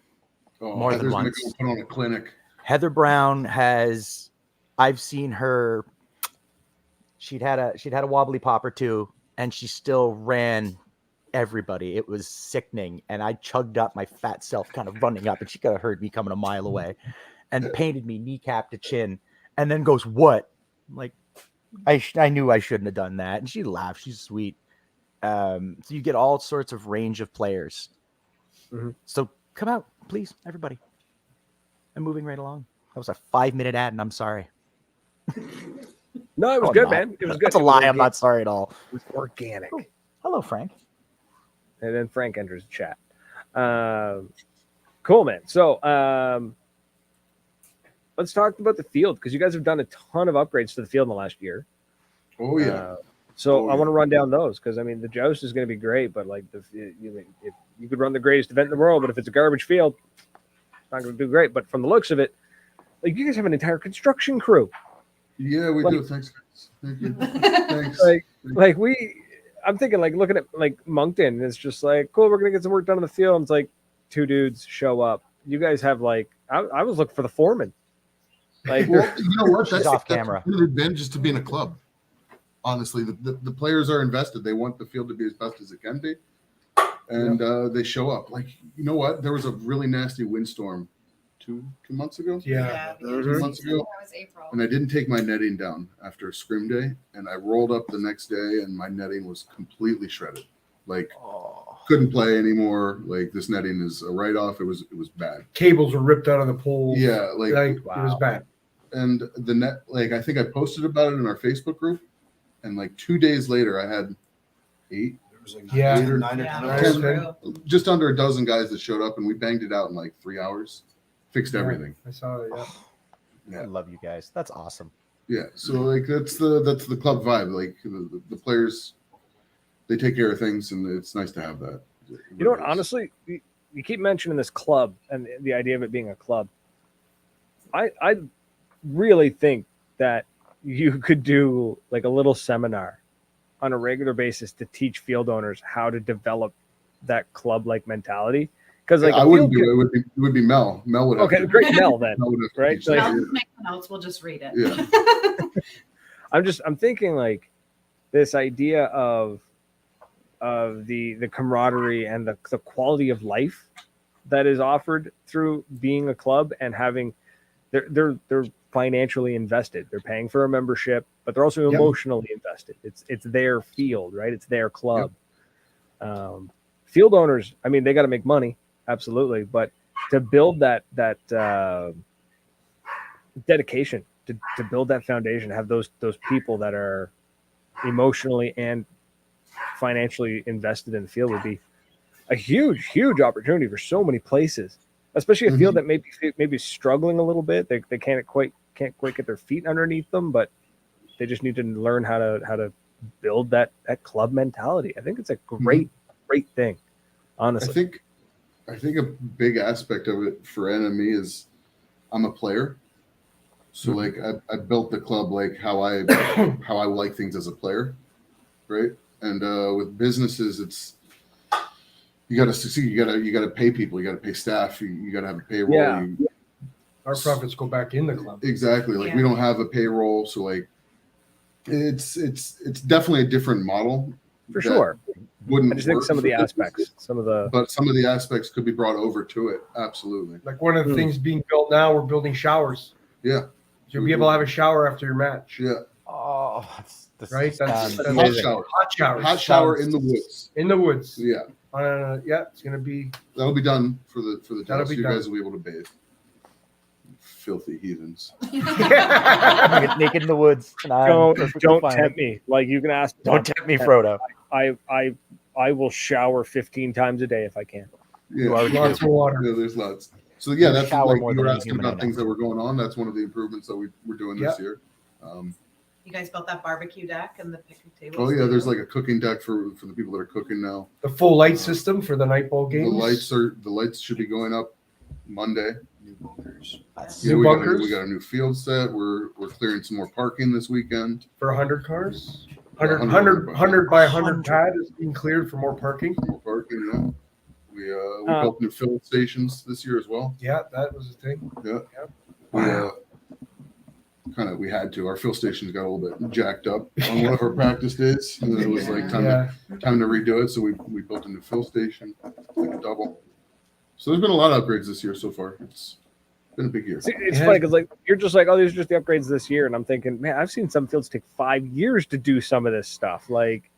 more than once. Go put on a clinic. Heather Brown I've seen her. She'd had a wobbly pop or two, and she still ran everybody. It was sickening, and I chugged up my fat self, kind of running up, and she could have heard me coming a mile away, and painted me kneecap to chin, and then goes, "What?" I'm like, I knew I shouldn't have done that, and she laughed. She's sweet. So you get all sorts of range of players. Mm-hmm. So come out, please, everybody. I'm moving right along. That was a 5-minute ad, and I'm sorry. No, it was good, man. It was good. That's a lie. I'm not sorry at all. It was organic. Oh, hello, Frank. And then Frank enters the chat. Cool, man. So let's talk about the field, because you guys have done a ton of upgrades to the field in the last year. Oh yeah. I want to run down those, because I mean the Joust is going to be great, but like if you could run the greatest event in the world, but if it's a garbage field, it's not going to do great. But from the looks of it, like you guys have an entire construction crew. Yeah, we do. Thanks, guys. Thank you. Thanks. I'm thinking like looking at like Moncton, it's just like cool. We're gonna get some work done in the field. And it's like 2 dudes show up. You guys have like I was looking for the foreman. Like, well, you know what? That's off camera. An advantage to be in a club. Honestly, the players are invested. They want the field to be as best as it can be, and they show up. Like, you know what? There was a really nasty windstorm 2 months ago. Yeah. 2 months ago. That was April. And I didn't take my netting down after a scrim day, and I rolled up the next day, and my netting was completely shredded. Like, couldn't play anymore. Like, this netting is a write-off. It was bad. Cables were ripped out of the pole. Yeah, It was bad. And the net, like, I think I posted about it in our Facebook group, and like 2 days later, I had 8. There was like Yeah. 8 or 9 or 10 of that's us. true. just under a dozen guys that showed up, and we banged it out in like 3 hours. Fixed everything. I saw it. Yeah. I love you guys. That's awesome. Yeah, so like that's the club vibe. Like the players, they take care of things, and it's nice to have that. you know what? Honestly, you keep mentioning this club and the idea of it being a club. I really think that you could do like a little seminar on a regular basis to teach field owners how to develop that club-like mentality. Because like I wouldn't do it. It would be Mel. Mel would have okay, to. great Mel then, Mel would have to right? teach Like, that. I'll make the notes. We'll just read it. Yeah. I'm thinking like this idea of the camaraderie and the quality of life that is offered through being a club and having they're financially invested. They're paying for a membership, but they're also emotionally invested. It's their field, right? It's their club. Field owners, I mean, they got to make money, absolutely, but to build that dedication, to build that foundation, have those people that are emotionally and financially invested in the field would be a huge opportunity for so many places, especially a field that maybe struggling a little bit. They can't quite get their feet underneath them, but they just need to learn how to build that club mentality. I think it's a great thing, honestly. I think a big aspect of it for NME is I'm a player. So like I built the club like how I like things as a player, right? And with businesses, it's you got to succeed. You got to pay people. You got to pay staff. You got to have a payroll. Yeah. Our profits go back in the club. Exactly. Like we don't have a payroll, so like it's definitely a different model For sure. Wouldn't I just think work some of the for aspects, businesses, but some of the aspects could be brought over to it. Absolutely. Like one of the things being built now, we're building showers. Yeah. So you'll be able to have a shower after your match. Yeah. Oh, Right? That's Hot amazing. shower. Hot shower. Hot shower in the woods. In the woods. Yeah. It's gonna be. That'll be done for the That'll test. be You done. guys will be able to bathe. Filthy heathens. Get naked in the woods. And I'm perfectly Don't fine. tempt me. Like you can ask. Don't tempt me, Frodo. I will shower 15 times a day if I can. Yeah. already Lots of water. Yeah, there's lots. So yeah, that's shower like more you than were any asking human I about know. things that were going on. That's one of the improvements that we're doing this year. You guys built that barbecue deck and the picnic tables. Oh yeah, too? there's like a cooking deck for the people that are cooking now. The full light system for the night ball The games. lights should be going up Monday. New bunkers. That's New we bunkers? got a new field set. We're clearing some more parking this weekend. For 100 cars. 100 100 by 100 pad is being cleared for more parking. More parking, yeah. We built new fill stations this year as well. Yeah, that was a thing. Yeah. Wow. We had to. Our fill stations got a little bit jacked up on one of our practice days, and then it was like time to redo it. So we built a new fill station, like a double. So there's been a lot of upgrades this year so far. It's been a big year. See, it's funny because like you're just like, oh, these are just the upgrades this year, and I'm thinking, man, I've seen some fields take 5 years to do some of this stuff. Like,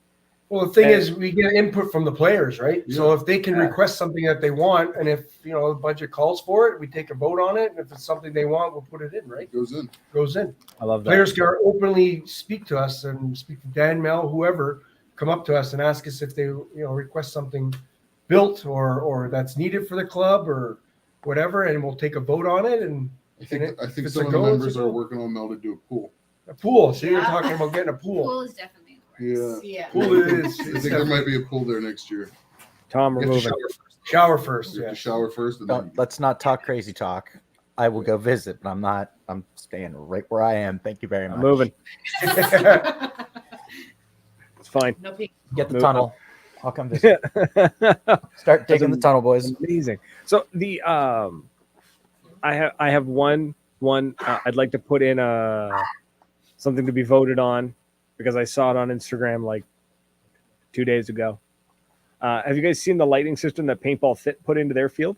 Well, the thing is, we get input from the players, right? Yeah. So if they can request something that they want, and if the budget calls for it, we take a vote on it. And if it's something they want, we'll put it in, right? It goes in. Goes in. I love that. Players can openly speak to us and speak to Dan, Mel, whoever, come up to us and ask us if they request something built or that's needed for the club or whatever, and we'll take a vote on it. And I think if it's some a of the go, it's a members go. are working on Mel to do a pool. A pool. So you're Yeah. talking about getting a pool. Pool is definitely in the works. Yeah. Yeah. Pool is. I think there might be a pool there next year. Tom, we're You have to moving. Shower first. You have Yeah. to shower first, and then Don't, let's not talk crazy talk. I will go visit, but I'm not. I'm staying right where I am. Thank you very much. I'm moving. It's fine. No peek. Get the Move tunnel. I'll come visit. Start digging the tunnel, boys. Amazing. So the I have one I'd like to put in something to be voted on because I saw it on Instagram like 2 days ago. Have you guys seen the lighting system that Paintball Fit put into their field?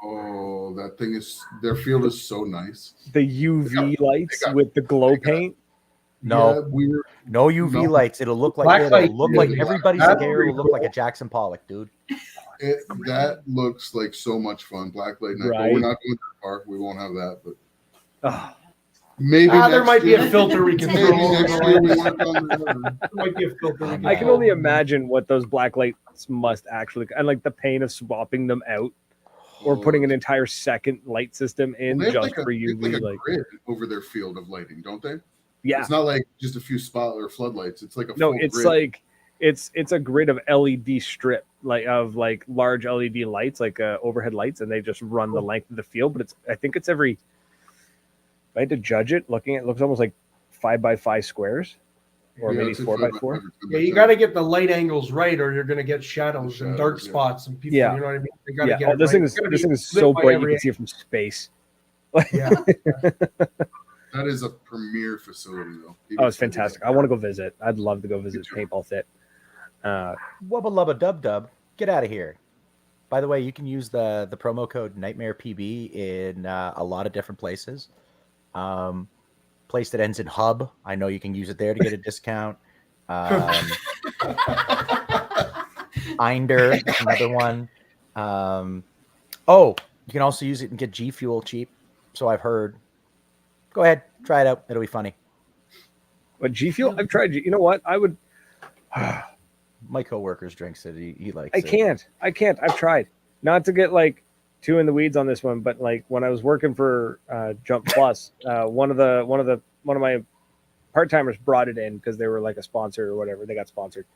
oh, that thing their field is so nice. The UV lights with the glow paint. No, Yeah, we were no UV No. lights. It'll look like Black it'll light, look yeah. like everybody's That's hair pretty will look like cool. a Jackson Pollock, dude. that looks like so much fun. Blacklight night, but Right. we're not going that far. We won't have that, but Oh, maybe there next might be year. a filter we can Maybe throw next over. year we work on the There might be a filter we can I can throw only over. imagine what those black lights must actually and like the pain of swapping them out or putting an entire second light system in They have just like for they have UV. like a Like, grid over their field of lighting, don't they? yeah, It's not like just a few spot or floodlights. It's like a no, full it's grid. like it's a grid of LED strip of large LED lights, like overhead lights, and they just run the length of the field. But I think it's every. If I had to judge it, looking at it looks almost like 5x5 squares, or Yeah, maybe it's a 4x4. Yeah, you got to get the light angles right, or you're going to get shadows and dark Shadows, yeah. spots and people. Yeah. You know what I mean? They got to Yeah, get it this right. thing It's is gotta this be thing is lit so by bright you every can see it from space. Yeah. That is a premier facility, though. Oh, it's fantastic! I want to go visit. I'd love to go visit Paintball Fit. Wubba lubba dub dub. Get out of here. By the way, you can use the promo code Nightmare PB in a lot of different places. Place that ends in hub. I know you can use it there to get a discount. Einder, another one. Oh, you can also use it and get G Fuel cheap. So I've heard. Go ahead, try it out. It'll be funny. But G Fuel, I've tried. You know what? I would. My coworkers drinks it. He likes I it. can't. I've tried. Not to get like too in the weeds on this one, but like when I was working for Jump Plus, one of my part-timers brought it in because they were like a sponsor or whatever. They got sponsored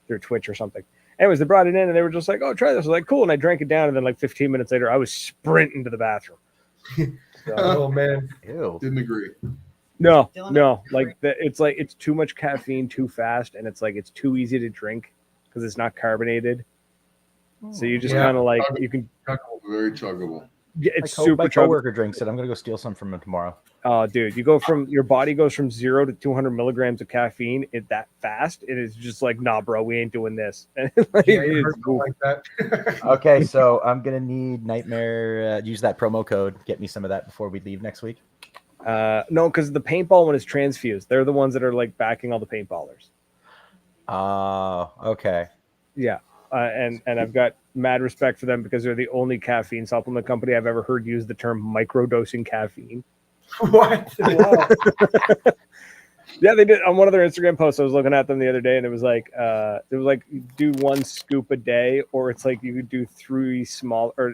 through Twitch or something. Anyways, they brought it in and they were just like, "Oh, try this." I was like, "Cool." And I drank it down, and then like 15 minutes later, I was sprinting to the bathroom. So, Oh man. Ew. Didn't agree. no, Dylan, it's too much caffeine too fast, and it's too easy to drink because it's not carbonated. So you just Yeah. kind of like you can. Very chuggable. Yeah, it's My super chuggable. coworker drinks it. I'm gonna go steal some from him tomorrow. Oh, dude, your body goes from 0 to 200 milligrams of caffeine that fast. It is just like, nah, bro, we ain't doing this. Like, Yeah, you it's heard something like that. Okay, so I'm gonna need Nightmare. Use that promo code. Get me some of that before we leave next week. no, because the paintball one is transfused. They're the ones that are like backing all the paintballers. Okay. Yeah, and I've got mad respect for them because they're the only caffeine supplement company I've ever heard use the term microdosing caffeine. What? Yeah, they did on one of their Instagram posts. I was looking at them the other day, and it was like, do one scoop a day, or it's like you could do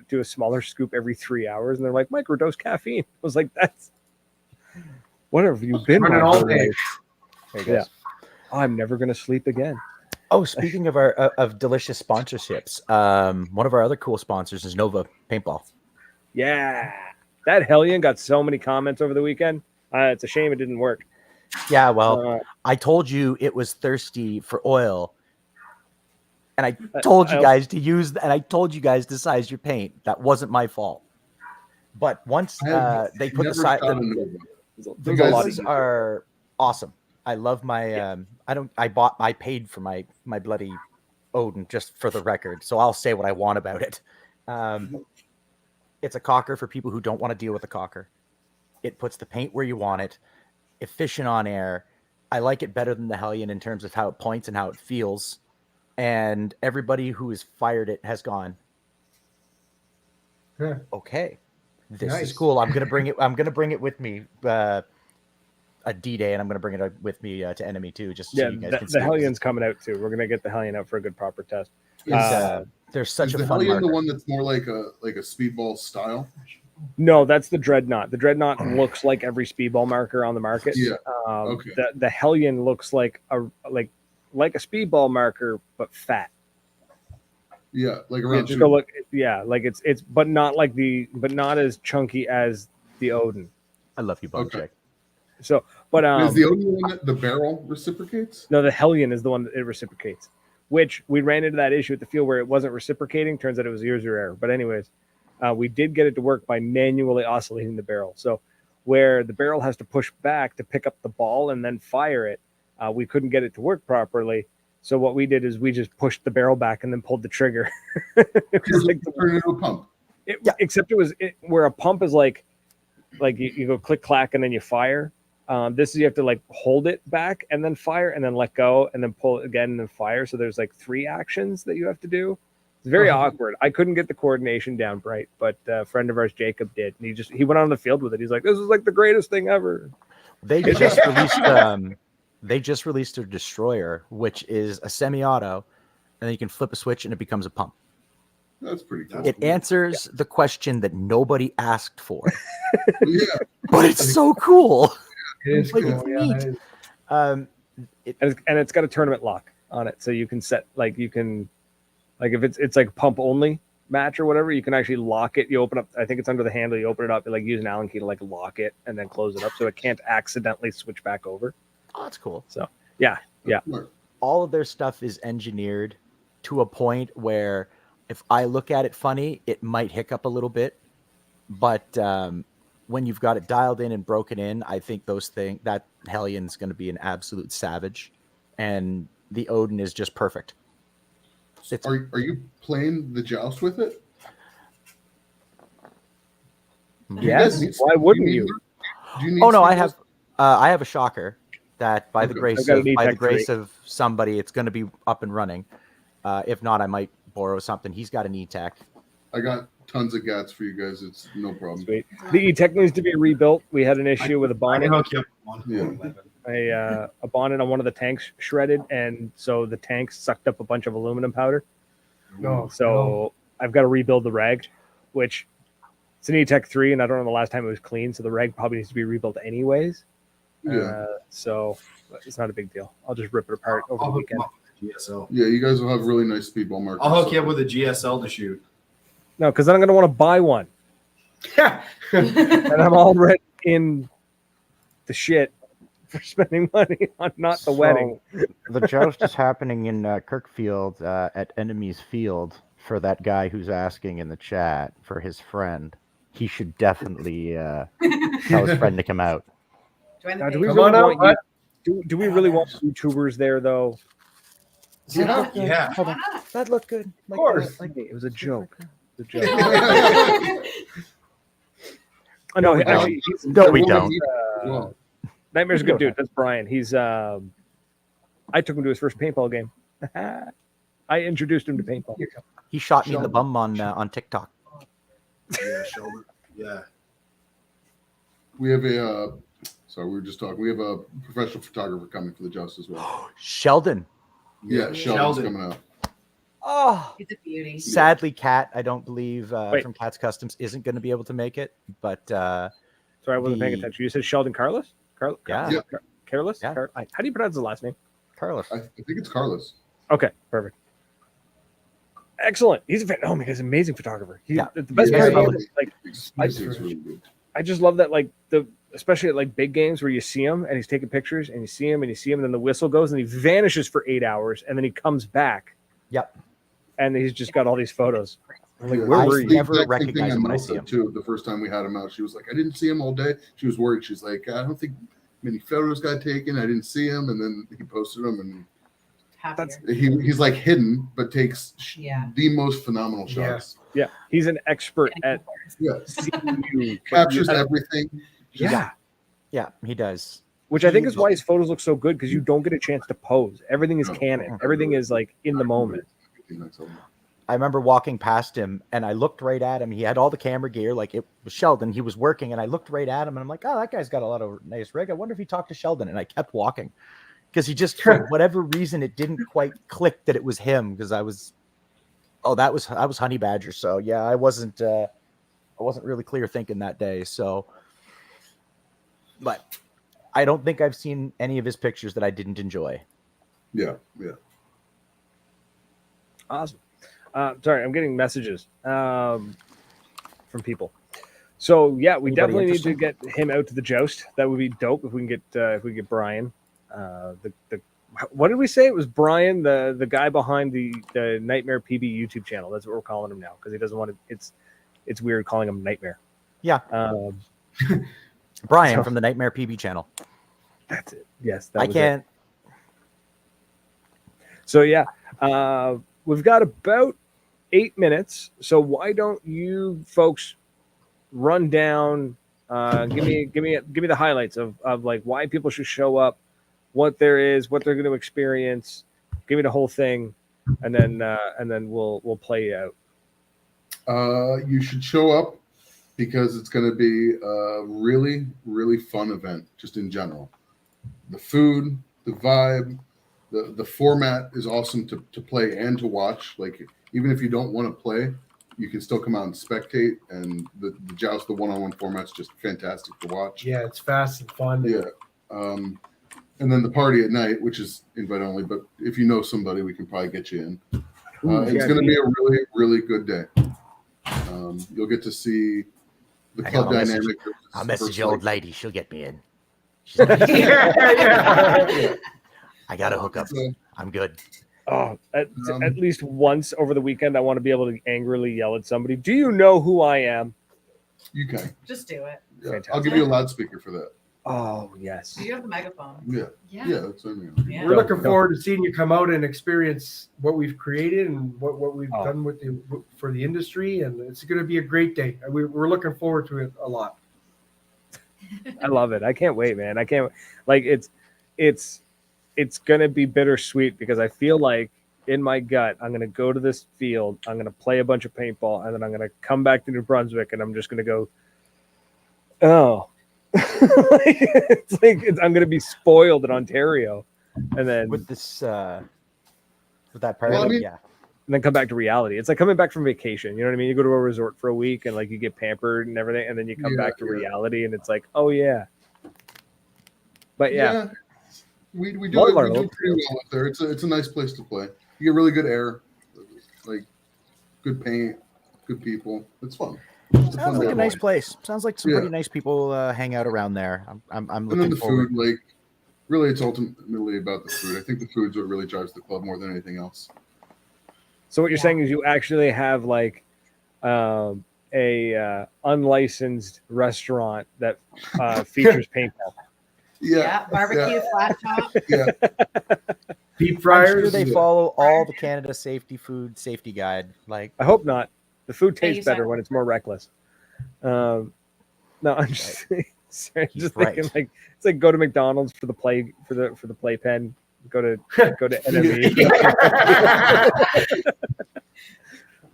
do a smaller scoop every 3 hours, and they're like microdose caffeine. I was like, that's what have you been Running all day. There you go. Yeah. Oh, I'm never gonna sleep again. Oh, speaking of our of delicious sponsorships, one of our other cool sponsors is Nova Paintball. Yeah, that Hellion got so many comments over the weekend. It's a shame it didn't work. Yeah, well, I told you it was thirsty for oil, and I told you guys to use, and I told you guys to size your paint. That wasn't my fault. But once they put the size, the guys are awesome. I love my. I paid for my bloody Odin just for the record, so I'll say what I want about it. It's a cocker for people who don't want to deal with a cocker. It puts the paint where you want it. Efficient on air. I like it better than the Hellion in terms of how it points and how it feels. And everybody who has fired it has gone, okay, this is cool. I'm gonna bring it with me a D-Day, and I'm gonna bring it with me to NME too. Just so you guys can see the Hellion's coming out too. We're gonna get the Hellion out for a good proper test. There's such a the fun Hellion marker. the one that's more like a speedball style. No, that's the Dreadnought. The Dreadnought looks like every speedball marker on the market. Yeah. Okay. The Hellion looks like a speedball marker, but fat. Yeah, like around. Just go look. Yeah, like it's but not as chunky as the Odin. I love you, Bug Check. So, but is the Odin one that the barrel reciprocates? No, the Hellion is the one that it reciprocates. Which we ran into that issue at the field where it wasn't reciprocating. Turns out it was user error. But anyways. We did get it to work by manually oscillating the barrel. So where the barrel has to push back to pick up the ball and then fire it, we couldn't get it to work properly. So what we did is we just pushed the barrel back and then pulled the trigger. It was like turn it into a pump. Except where a pump is like you go click clack and then you fire. This is you have to like hold it back and then fire and then let go and then pull it again and then fire. So there's like 3 actions that you have to do. It's very awkward. I couldn't get the coordination down right, but a friend of ours, Jacob, did. And he went on the field with it. He's like, "This is like the greatest thing ever." They just released their Destroyer, which is a semi-auto, and then you can flip a switch and it becomes a pump. That's pretty cool. It answers the question that nobody asked for. Yeah, but it's so cool. It is like, cool. it's neat. And it's got a tournament lock on it, so you can set like if it's like pump only match or whatever, you can actually lock it. You open up, I think it's under the handle. You open it up, you like use an Allen key to like lock it and then close it up so it can't accidentally switch back over. Oh, that's cool. So yeah. All of their stuff is engineered to a point where if I look at it funny, it might hiccup a little bit. But when you've got it dialed in and broken in, I think that Hellion's going to be an absolute savage. And the Odin is just perfect. Are you playing the Joust with it? Yes. Why wouldn't you? I have a shocker that by the grace of somebody, it's going to be up and running. If not, I might borrow something. He's got an E-Tech. I got tons of gats for you guys. It's no problem. Sweet. The E-Tech needs to be rebuilt. We had an issue with a bonnet. I can hook you up with one. Yeah. A bonnet on one of the tanks shredded, and so the tank sucked up a bunch of aluminum powder. I've got to rebuild the rag, which it's an E-Tech 3, and I don't know the last time it was clean, so the rag probably needs to be rebuilt anyways. Yeah. So it's not a big deal. I'll just rip it apart over the weekend. GSL. Yeah, you guys will have really nice speedball markers. I'll hook you up with a GSL to shoot. No, because then I'm going to want to buy one. Yeah. And I'm already in the shit for spending money on not the wedding. The Joust is happening in Kirkfield at Enemy's Field for that guy who's asking in the chat for his friend. He should definitely tell his friend to come out. Now, do we really want YouTubers there, though? Yeah. Hold on. That looked good. Of course. It was a joke. It was a joke. Oh, no, actually, No, we don't. Well, Nightmare's a good dude. That's Brian. He's I took him to his first paintball game. I introduced him to paintball. He shot me in the bum on TikTok. Yeah, shoulder. Yeah. we have a So we were just talking. We have a professional photographer coming for the Joust as well. Sheldon. Yeah, Sheldon's coming out. Oh, He's a beauty. sadly, Kat, I don't believe from Kat's Customs isn't going to be able to make it. But Sorry, I wasn't paying attention. You said Sheldon Carlos? Yeah. Carlos? Yeah. How do you pronounce the last name? Carlos. I think it's Carlos. Okay, perfect. Excellent. He's a he's an amazing photographer. The best Yeah, part yeah. about it, like, It's really good. I just love that, like, especially at like big games where you see him and he's taking pictures and you see him, and then the whistle goes and he vanishes for 8 hours and then he comes back. Yep. And he's just got all these photos. I'm like, Yeah, where I were you? never the exact same recognize thing him when I Mel see him. said, too. The first time we had him out, she was like, I didn't see him all day. She was worried. She's like, I don't think many photos got taken. I didn't see him. And then he posted them, and Happier. he's like hidden, but takes Yeah. the most phenomenal shots. Yeah, he's an expert at Yeah. seeing you. Captures everything. Yeah. Yeah, he does. Which I think is why his photos look so good, because you don't get a chance to pose. Everything is canon. Everything is like in the moment. I remember walking past him and I looked right at him. He had all the camera gear, like it was Sheldon. He was working, and I looked right at him and I'm like, oh, that guy's got a lot of nice rig. I wonder if he talked to Sheldon. And I kept walking because he just, for whatever reason, it didn't quite click that it was him, because I was Honey Badger. So yeah, I wasn't really clear thinking that day. So, but I don't think I've seen any of his pictures that I didn't enjoy. Yeah. Awesome. Sorry, I'm getting messages from people. So yeah, we Anybody definitely need interesting? to get him out to the Joust. That would be dope if we can get Brian. What did we say? It was Brian, the guy behind the Nightmare PB YouTube channel. That's what we're calling him now, because he doesn't want to. It's weird calling him Nightmare. Yeah. Brian from the Nightmare PB channel. That's it. Yes, I can't. So yeah, we've got about 8 minutes. So why don't you folks run down? Give me the highlights of like why people should show up, what there is, what they're going to experience. Give me the whole thing, and then we'll play you out. You should show up because it's going to be a really, really fun event, just in general. The food, the vibe, the format is awesome to play and to watch. Like, even if you don't want to play, you can still come out and spectate. And the Joust, the one-on-one format's just fantastic to watch. Yeah, it's fast and fun. Yeah. And then the party at night, which is invite only, but if you know somebody, we can probably get you in. It's going to be a really, really good day. You'll get to see the club dynamic. I'll message the old lady. She'll get me in. Yeah. I got to hook up. I'm good. Oh, at least once over the weekend, I want to be able to angrily yell at somebody. Do you know who I am? You can. Just do it. Yeah. I'll give you a loudspeaker for that. Oh, yes. Do you have the megaphone? Yeah. Yeah. That's what I mean. Yeah. We're looking forward to seeing you come out and experience what we've created and what we've done for the industry, and it's going to be a great day. We're looking forward to it a lot. I love it. I can't wait, man. I can't like it's going to be bittersweet, because I feel like in my gut, I'm going to go to this field, I'm going to play a bunch of paintball, and then I'm going to come back to New Brunswick, and I'm just going to go, oh, I'm going to be spoiled in Ontario, and then With this, with that part, Well, I mean- yeah. and then come back to reality. It's like coming back from vacation. You know what I mean? You go to a resort for a week and like you get pampered and everything, and then you come back to reality, and it's like, oh yeah. But yeah. We do Love it. our We do old pretty well up there. It's a nice place to play. You get really good air, like good paint, good people. It's fun. It's a Sounds fun like day a nice to place. Sounds like some Yeah. pretty nice people hang out around there. I'm play. And then looking the forward. food, like really, it's ultimately about the food. I think the food's what really drives the club more than anything else. So what you're saying is you actually have like a unlicensed restaurant that features paintball. Yeah. Barbecue, flat top. Yeah. Deep I'm fryers. sure they follow all the Canada Safety Food Safety Guide. Like, I hope not. The food Yeah, you tastes better said- when it's more reckless. No, I'm just, sorry, He's just right. thinking like it's like go to McDonald's for the playpen. Go to NME.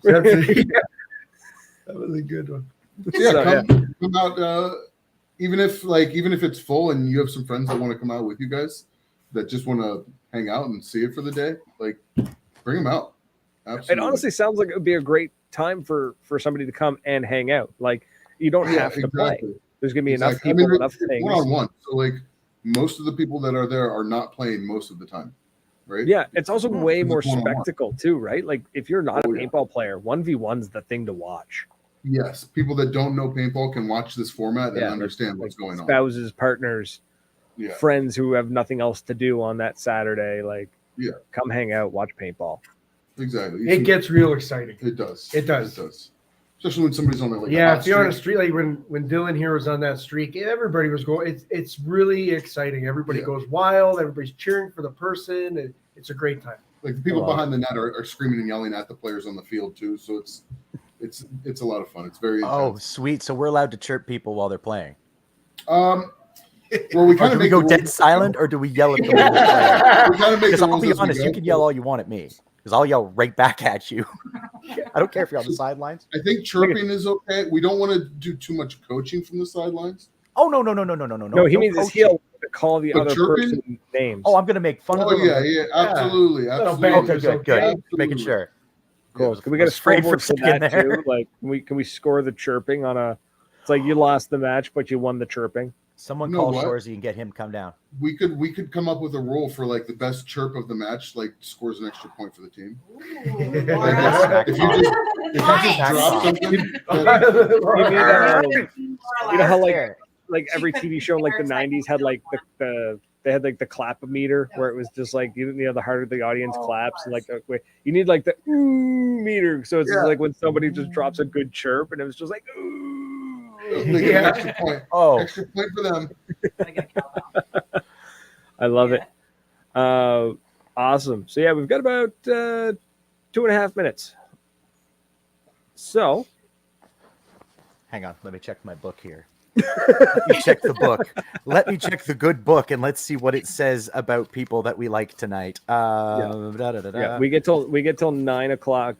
That was a good one. Yeah, So, come out. even if it's full and you have some friends that want to come out with you guys that just want to hang out and see it for the day, like bring them out. Absolutely. It honestly sounds like it would be a great time for somebody to come and hang out. Like you don't have to play. There's gonna be enough people, enough things. One-on-one. So like most of the people that are there are not playing most of the time. Right? Yeah, it's also way more spectacle too, right? Like if you're not a paintball player, 1v1's the thing to watch. Yes, people that don't know paintball can watch this format and understand what's going on. Spouses, partners, friends who have nothing else to do on that Saturday, like come hang out, watch paintball. Exactly. It gets real exciting. It does. It does. It does. Especially when somebody's on like if you're on a streak, like when Dylan here was on that streak, everybody was going. It's really exciting. Everybody goes wild. Everybody's cheering for the person. And it's a great time. Like the people behind the net are screaming and yelling at the players on the field too. So it's a lot of fun. It's very intense. Sweet. So we're allowed to chirp people while they're playing. Well, we kind of do we go dead silent or do we yell at the player? We kind of make. Because I'll be honest, you can yell all you want at me. Because I'll yell right back at you. I don't care if you're on the sidelines. I think chirping is okay. We don't want to do too much coaching from the sidelines. Oh no. No, he means he'll call the other person names. Oh, I'm gonna make fun of him. Oh yeah, absolutely. Okay, good. Absolutely. Making sure. Cool. Can we get a scoreboard for that too? Like, can we score the chirping on a? It's like you lost the match, but you won the chirping. Someone call Shorzy and get him come down. We could come up with a rule for like the best chirp of the match, like scores an extra point for the team. If you just drop something, you know how like every TV show in like the 90s had like they had like the clap meter where it was just like the harder the audience claps and like you need like the meter, so it's just like when somebody just drops a good chirp and it was just like extra point. Extra point for them. I love it. Awesome. So we've got about 2.5 minutes. So hang on, let me check my book here. Let me check the book. Let me check the good book and let's see what it says about people that we like tonight. We get till 9:00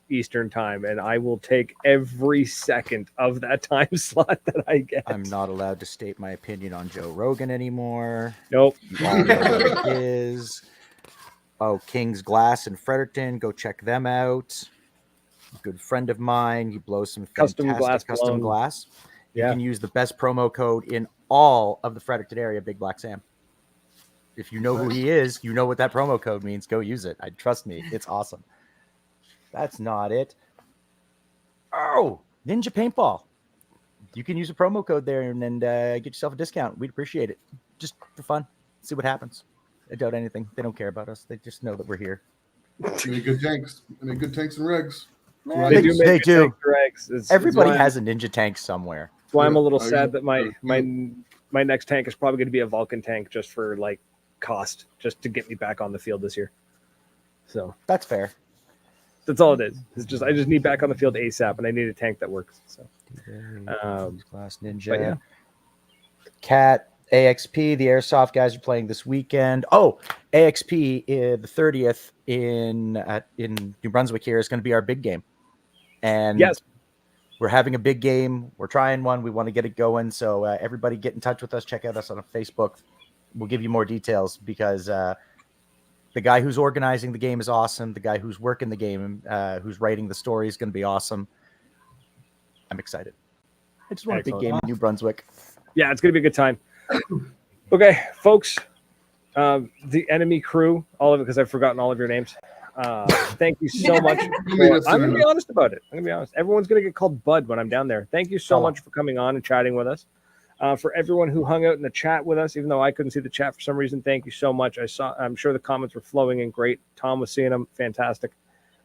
Eastern time, and I will take every second of that time slot that I get. I'm not allowed to state my opinion on Joe Rogan anymore. Nope. You all know what it is. Oh, King's Glass in Fredericton. Go check them out. A good friend of mine. He blows some custom glass. You can use the best promo code in all of the Fredericton area, Big Black Sam. If you know who he is, you know what that promo code means. Go use it. Trust me, it's awesome. That's not it. Oh, Ninja Paintball. You can use a promo code there and get yourself a discount. We'd appreciate it. Just for fun. See what happens. I doubt anything. They don't care about us. They just know that we're here. They make good tanks. They make good tanks and regs. They do. Everybody has a Ninja tank somewhere. That's why I'm a little sad that my next tank is probably going to be a Vulcan tank just for like cost, just to get me back on the field this year. So that's fair. That's all it is. It's just I just need back on the field ASAP, and I need a tank that works. So, Class Ninja, Cat, AXP, the Airsoft guys are playing this weekend. Oh, AXP the 30th in New Brunswick here is going to be our big game, and we're having a big game. We're trying one. We want to get it going. So everybody, get in touch with us. Check out us on Facebook. We'll give you more details because. The guy who's organizing the game is awesome. The guy who's working the game, who's writing the story, is going to be awesome. I'm excited. I just want a big game in New Brunswick. Yeah, it's going to be a good time. Okay, folks, the NME crew, all of it, because I've forgotten all of your names. Thank you so much. I'm going to be honest about it. I'm going to be honest. Everyone's going to get called Bud when I'm down there. Thank you so much for coming on and chatting with us. For everyone who hung out in the chat with us, even though I couldn't see the chat for some reason, thank you so much. I'm sure the comments were flowing in great. Tom was seeing them. Fantastic.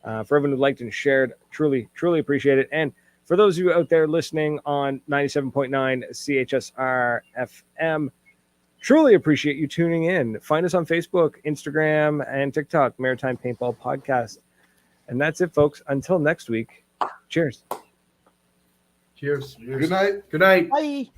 For everyone who liked and shared, truly, truly appreciate it. And for those of you out there listening on 97.9 CHSR FM, truly appreciate you tuning in. Find us on Facebook, Instagram, and TikTok, Maritime Paintball Podcast. And that's it, folks. Until next week, cheers. Cheers. Good night. Good night. Bye.